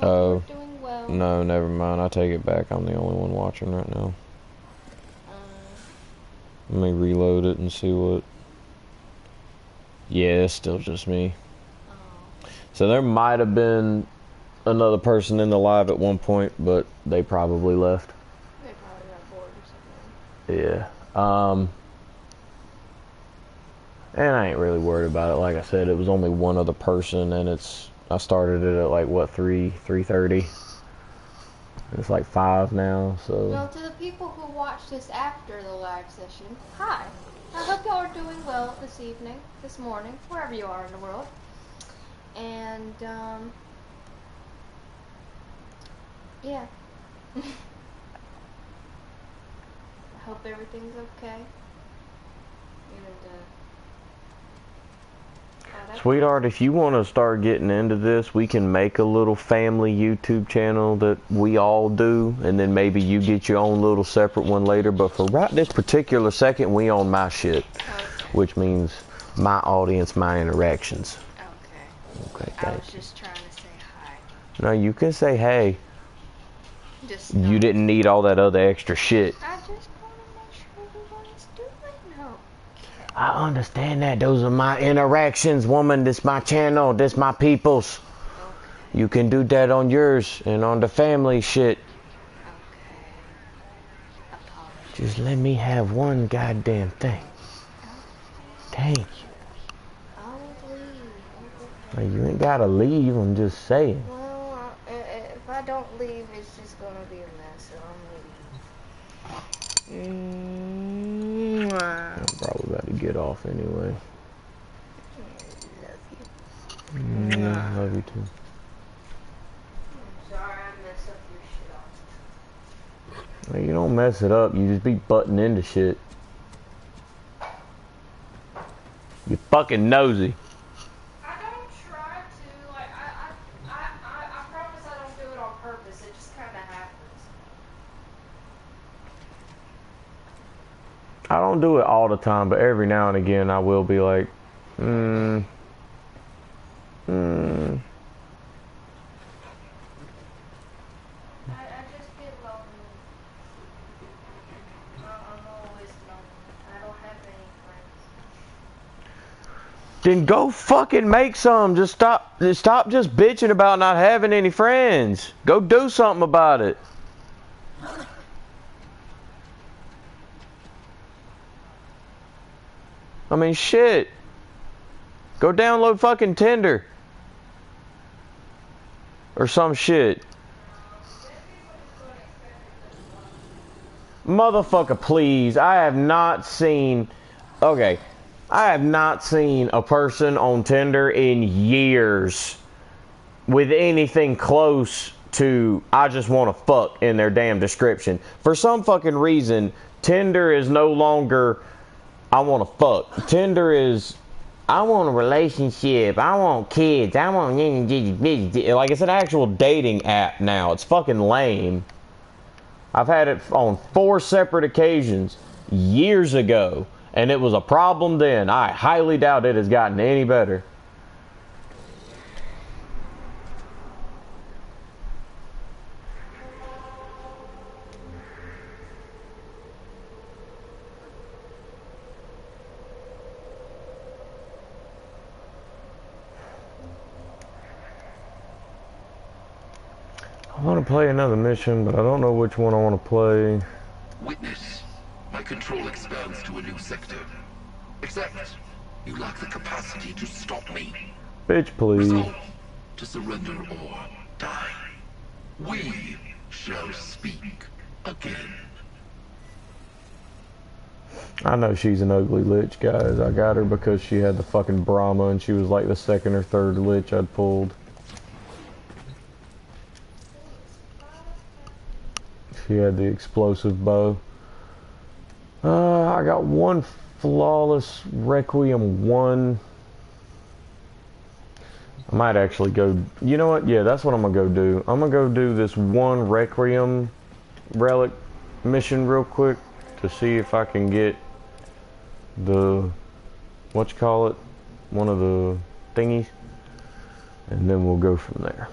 Oh. Doing well. No, never mind. I take it back. I'm the only one watching right now. Let me reload it and see what... Yeah, it's still just me. So there might have been another person in the live at one point, but they probably left. They probably got bored or something. Yeah. And I ain't really worried about it. Like I said, it was only one other person, and I started it at like what, 3:30. It's like 5 now, so. Well, to the people who watch this after the live session, hi. I hope y'all are doing well this evening, this morning, wherever you are in the world. And yeah. I hope everything's okay. And Sweetheart, if you want to start getting into this, we can make a little family YouTube channel that we all do, and then maybe you get your own little separate one later. But for right this particular second, we own my shit, which means my audience, my interactions. Okay, I was just trying to say hi. No, you can say hey. Just you didn't need all that other extra shit. I just want to make sure everyone's doing okay. I understand that. Those are my interactions, woman. This my channel. This my peoples. Okay. You can do that on yours and on the family shit. Okay. Apologies. Just let me have one goddamn thing. Thank you. You ain't gotta leave, I'm just saying. Well, if I don't leave, it's just gonna be a mess, so I'm leaving. I'm probably about to get off anyway. Love you. Yeah, love you too. I'm sorry I messed up your shit off. Well, you don't mess it up, you just be butting into shit. You fucking nosy. I don't do it all the time, but every now and again I will be like, I just get lonely. I'm always lonely. I don't have any friends. Then go fucking make some. Just stop just bitching about not having any friends. Go do something about it. I mean, shit. Go download fucking Tinder. Or some shit. Motherfucker, please. I have not seen... Okay. I have not seen a person on Tinder in years with anything close to I just want to fuck in their damn description. For some fucking reason, Tinder is no longer I want to fuck. Tinder is I want a relationship. I want kids. I want... Like, it's an actual dating app now. It's fucking lame. I've had it on 4 separate occasions years ago, and it was a problem then. I highly doubt it has gotten any better. I want to play another mission, but I don't know which one I want to play. Witness, my control expands to a new sector. Except, you lack the capacity to stop me. Bitch, please. Resolve to surrender or die. We shall speak again. I know she's an ugly lich, guys. I got her because she had the fucking Brahma, and she was like the 2nd or 3rd lich I'd pulled. She had the explosive bow. I got 1 flawless Requiem 1. I might actually go... You know what? Yeah, that's what I'm going to go do. I'm going to go do this 1 Requiem relic mission real quick to see if I can get the... Whatchamacallit? One of the thingies. And then we'll go from there.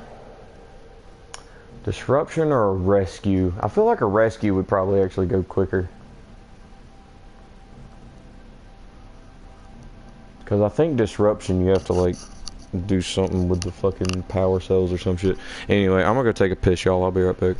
Disruption or a rescue? I feel like a rescue would probably actually go quicker. Because I think disruption, you have to like do something with the fucking power cells or some shit. Anyway, I'm gonna go take a piss, y'all. I'll be right back.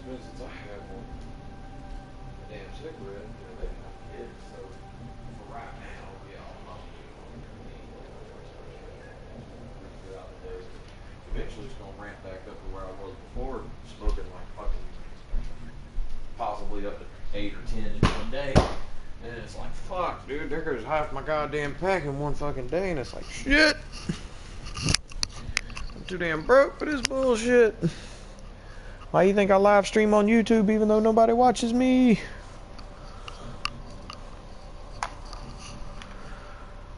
Since I had one damn cigarette, they didn't have kids, so for right now, yeah, I'm not throughout the day. Eventually, it's gonna ramp back up to where I was before, smoking like fucking possibly up to 8 or 10 in one day. And it's like, fuck, dude, there goes half my goddamn pack in one fucking day, and it's like, shit. I'm too damn broke for this bullshit. Why you think I live stream on YouTube even though nobody watches me?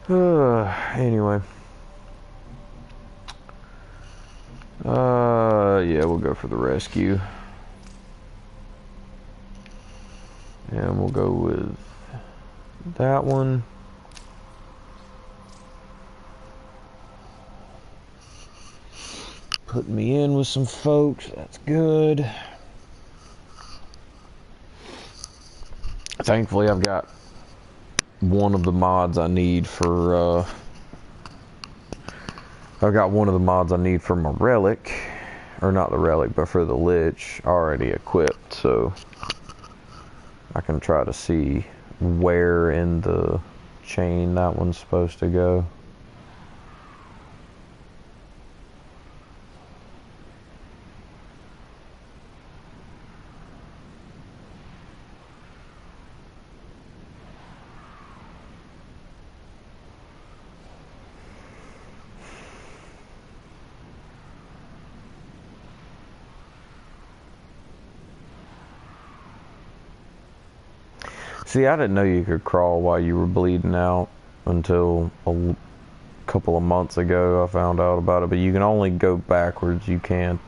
Anyway. Yeah, we'll go for the rescue. And we'll go with that one. Put me in with some folks, that's good. Thankfully, I've got one of the mods I need for, I've got one of the mods I need for my relic. Or not the relic, but for the lich already equipped, so I can try to see where in the chain that one's supposed to go. See, I didn't know you could crawl while you were bleeding out until a couple of months ago. I found out about it, but you can only go backwards. You can't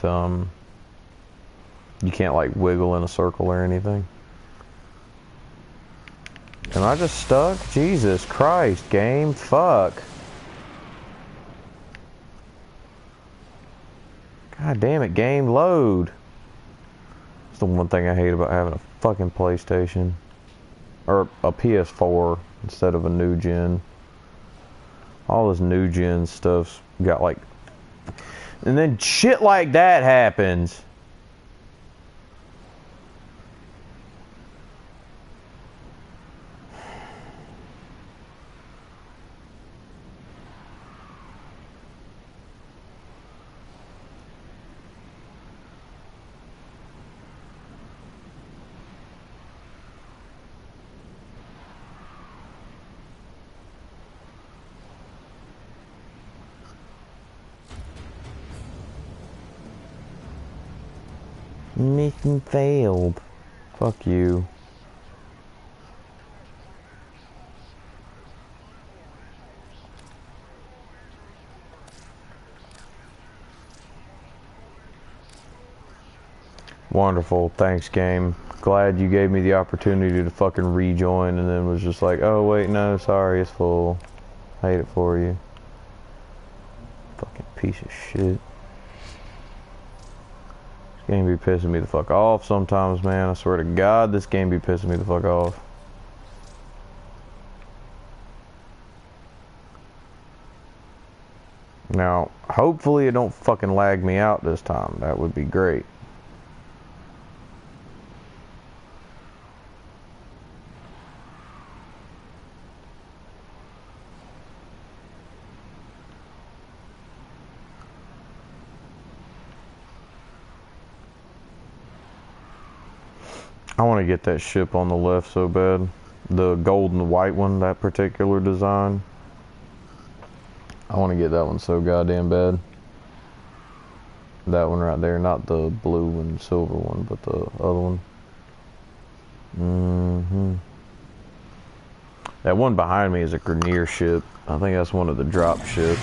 like wiggle in a circle or anything. Am I just stuck? Jesus Christ, game, fuck. God damn it, game, load. It's the one thing I hate about having a fucking PlayStation. Or a PS4 instead of a new gen. All this new gen stuff's got like... And then shit like that happens. Mission failed. Fuck you. Wonderful. Thanks, game. Glad you gave me the opportunity to fucking rejoin and then was just like, oh wait, no, sorry, it's full. Hate it for you. Fucking piece of shit. This game be pissing me the fuck off sometimes, man. I swear to God, this game be pissing me the fuck off. Now, hopefully it don't fucking lag me out this time. That would be great. I want to get that ship on the left so bad. The gold and white one, that particular design. I want to get that one so goddamn bad. That one right there, not the blue and silver one, but the other one. That one behind me is a Grenier ship. I think that's one of the drop ships.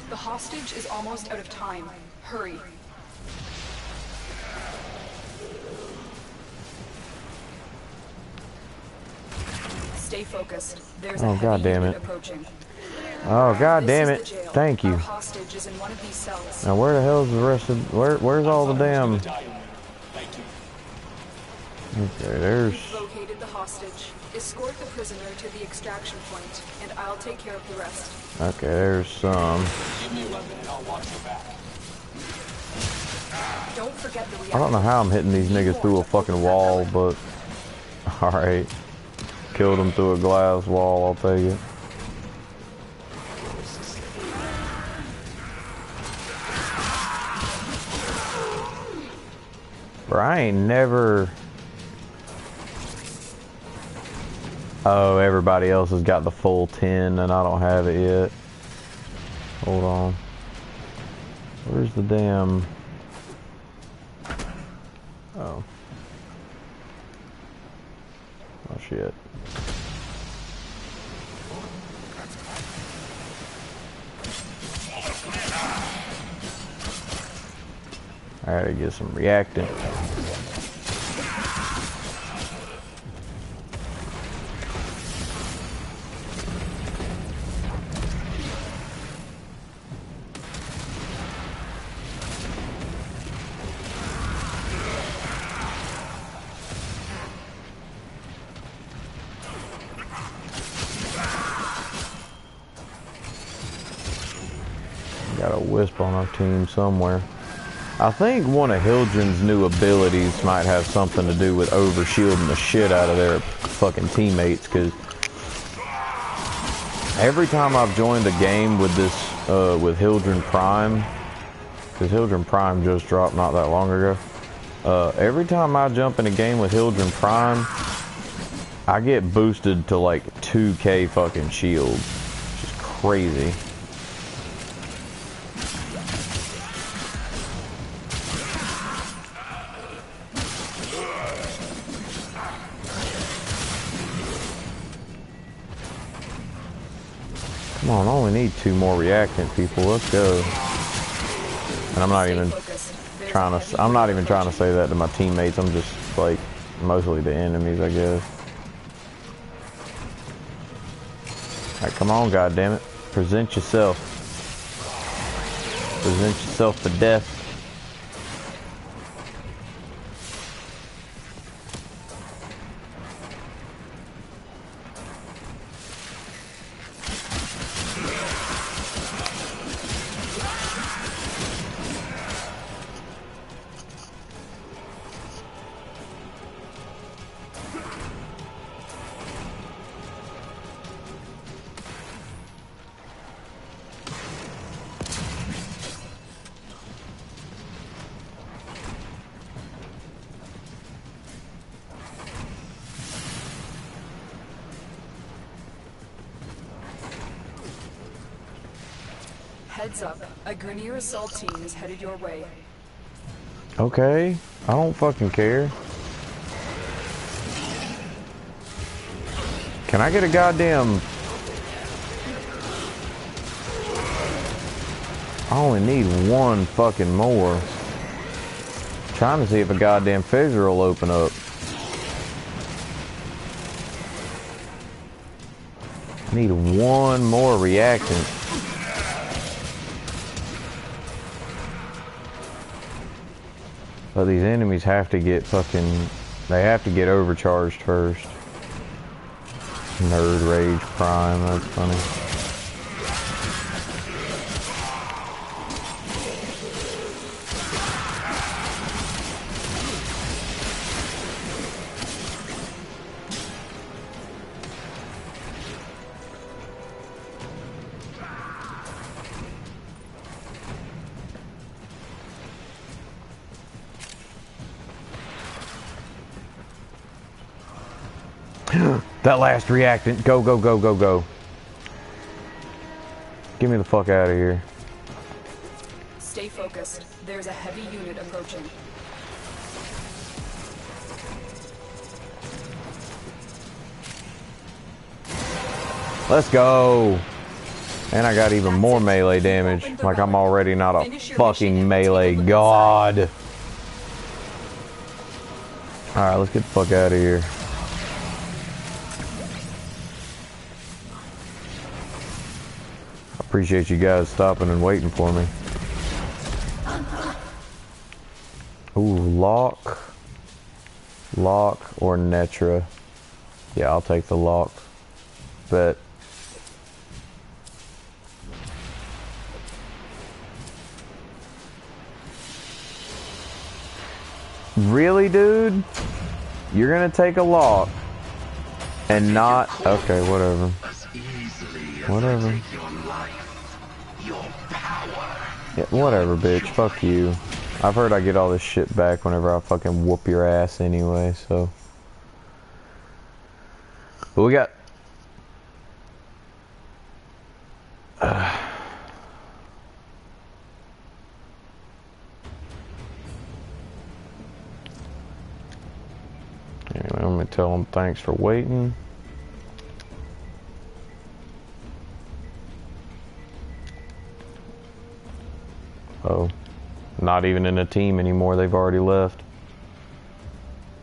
The hostage is almost out of time. Hurry. Stay focused. There's a heavy unit approaching. Oh god damn it. Thank you. Our hostage is in one of these cells. Now where the hell's the rest of where's all the damn... Okay, there's... We've located the hostage. Escort the prisoner to the extraction point, and I'll take care of the rest. Okay, there's some. Give me a weapon and I'll watch your back. Don't forget the reactor. I don't know how I'm hitting these niggas through a fucking wall, but... Alright. Killed them through a glass wall, I'll take it. Bro, I ain't never... Oh, everybody else has got the full 10 and I don't have it yet. Hold on. Where's the damn... Oh. Oh shit. I gotta get some reactant. Got a wisp on our team somewhere. I think one of Hildren's new abilities might have something to do with overshielding the shit out of their fucking teammates, because every time I've joined a game with this, with Hildren Prime, because Hildren Prime just dropped not that long ago, every time I jump in a game with Hildren Prime, I get boosted to like 2k fucking shield, which is crazy. Come on, I only need 2 more reactant people. Let's go. And I'm not even trying to say that to my teammates. I'm just like mostly the enemies, I guess. Alright, come on, goddammit. Present yourself. Present yourself for death. Heads up, a Grenier assault team is headed your way. Okay, I don't fucking care. Can I get a goddamn... I only need 1 fucking more. Trying to see if a goddamn fissure will open up. I need 1 more reactant. But these enemies have to get fucking... They have to get overcharged first. Nerd Rage Prime, that's funny. That last reactant. Go, go, go, go, go. Get me the fuck out of here. Stay focused. There's a heavy unit approaching. Let's go. And I got even more melee damage. Like I'm already not a fucking melee god. Alright, let's get the fuck out of here. Appreciate you guys stopping and waiting for me. Ooh, lock or Netra. Yeah, I'll take the lock. Bet. Really, dude? You're gonna take a lock and not... Okay, whatever. Whatever. Yeah, whatever, bitch. Fuck you. I've heard I get all this shit back whenever I fucking whoop your ass anyway, so... But we got... Anyway, I'm gonna tell them thanks for waiting. not even in a team anymore. They've already left.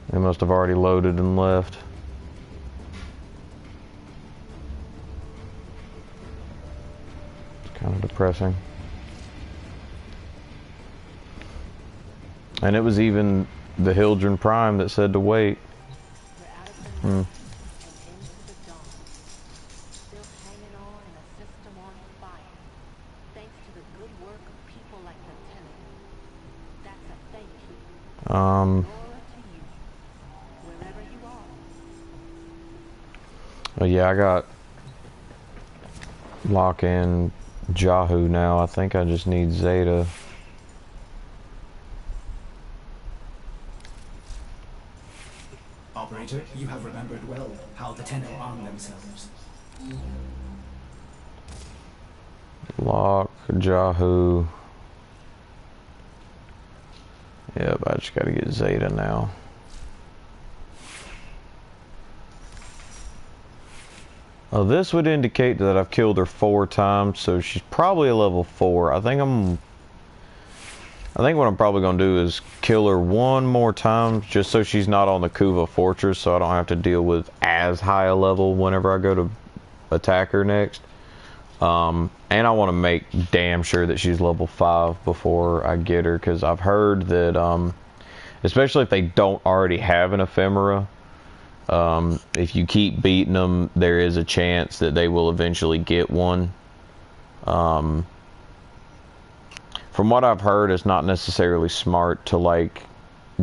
They must have already loaded and left. It's kind of depressing. And it was even the Hildren Prime that said to wait. Well, yeah, I got lock in Jahu now. I think I just need Zeta. Operator, you have remembered well how the Tenno arm themselves. Lock, Jahu. Yep, I just gotta get Zeta now. Oh, this would indicate that I've killed her 4 times, so she's probably a level 4. I think what I'm probably gonna do is kill her 1 more time, just so she's not on the Kuva Fortress, so I don't have to deal with as high a level whenever I go to attack her next. And I want to make damn sure that she's level 5 before I get her, because I've heard that, especially if they don't already have an ephemera, if you keep beating them, there is a chance that they will eventually get one. From what I've heard, it's not necessarily smart to like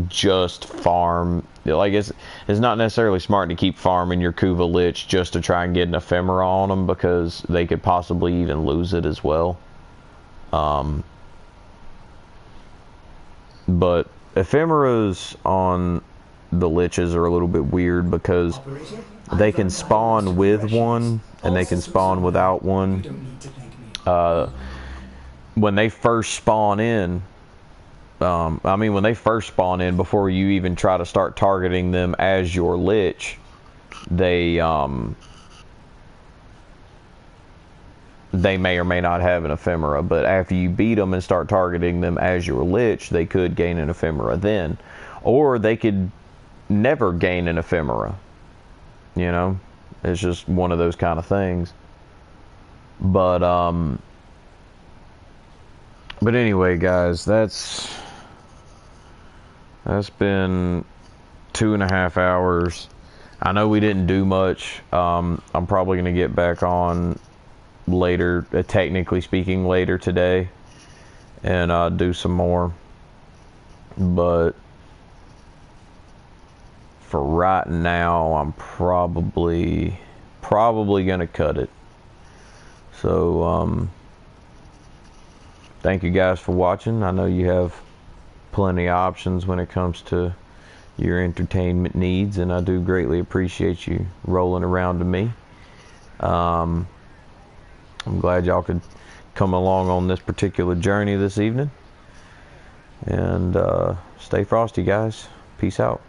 just farm. Like it's not necessarily smart to keep farming your Kuva Lich just to try and get an ephemera on them, because they could possibly even lose it as well. But ephemeras on the Liches are a little bit weird, because they can spawn with one and they can spawn without one. When they first spawn in, when they first spawn in, before you even try to start targeting them as your Lich, they may or may not have an ephemera, but after you beat them and start targeting them as your Lich, they could gain an ephemera then. Or they could never gain an ephemera. You know? It's just one of those kind of things. But anyway, guys, that's been 2.5 hours. I know we didn't do much. I'm probably going to get back on later, technically speaking, later today, and do some more. But for right now, I'm probably going to cut it. So, thank you guys for watching. I know you have plenty of options when it comes to your entertainment needs, and I do greatly appreciate you rolling around to me. I'm glad y'all could come along on this particular journey this evening. And stay frosty, guys. Peace out.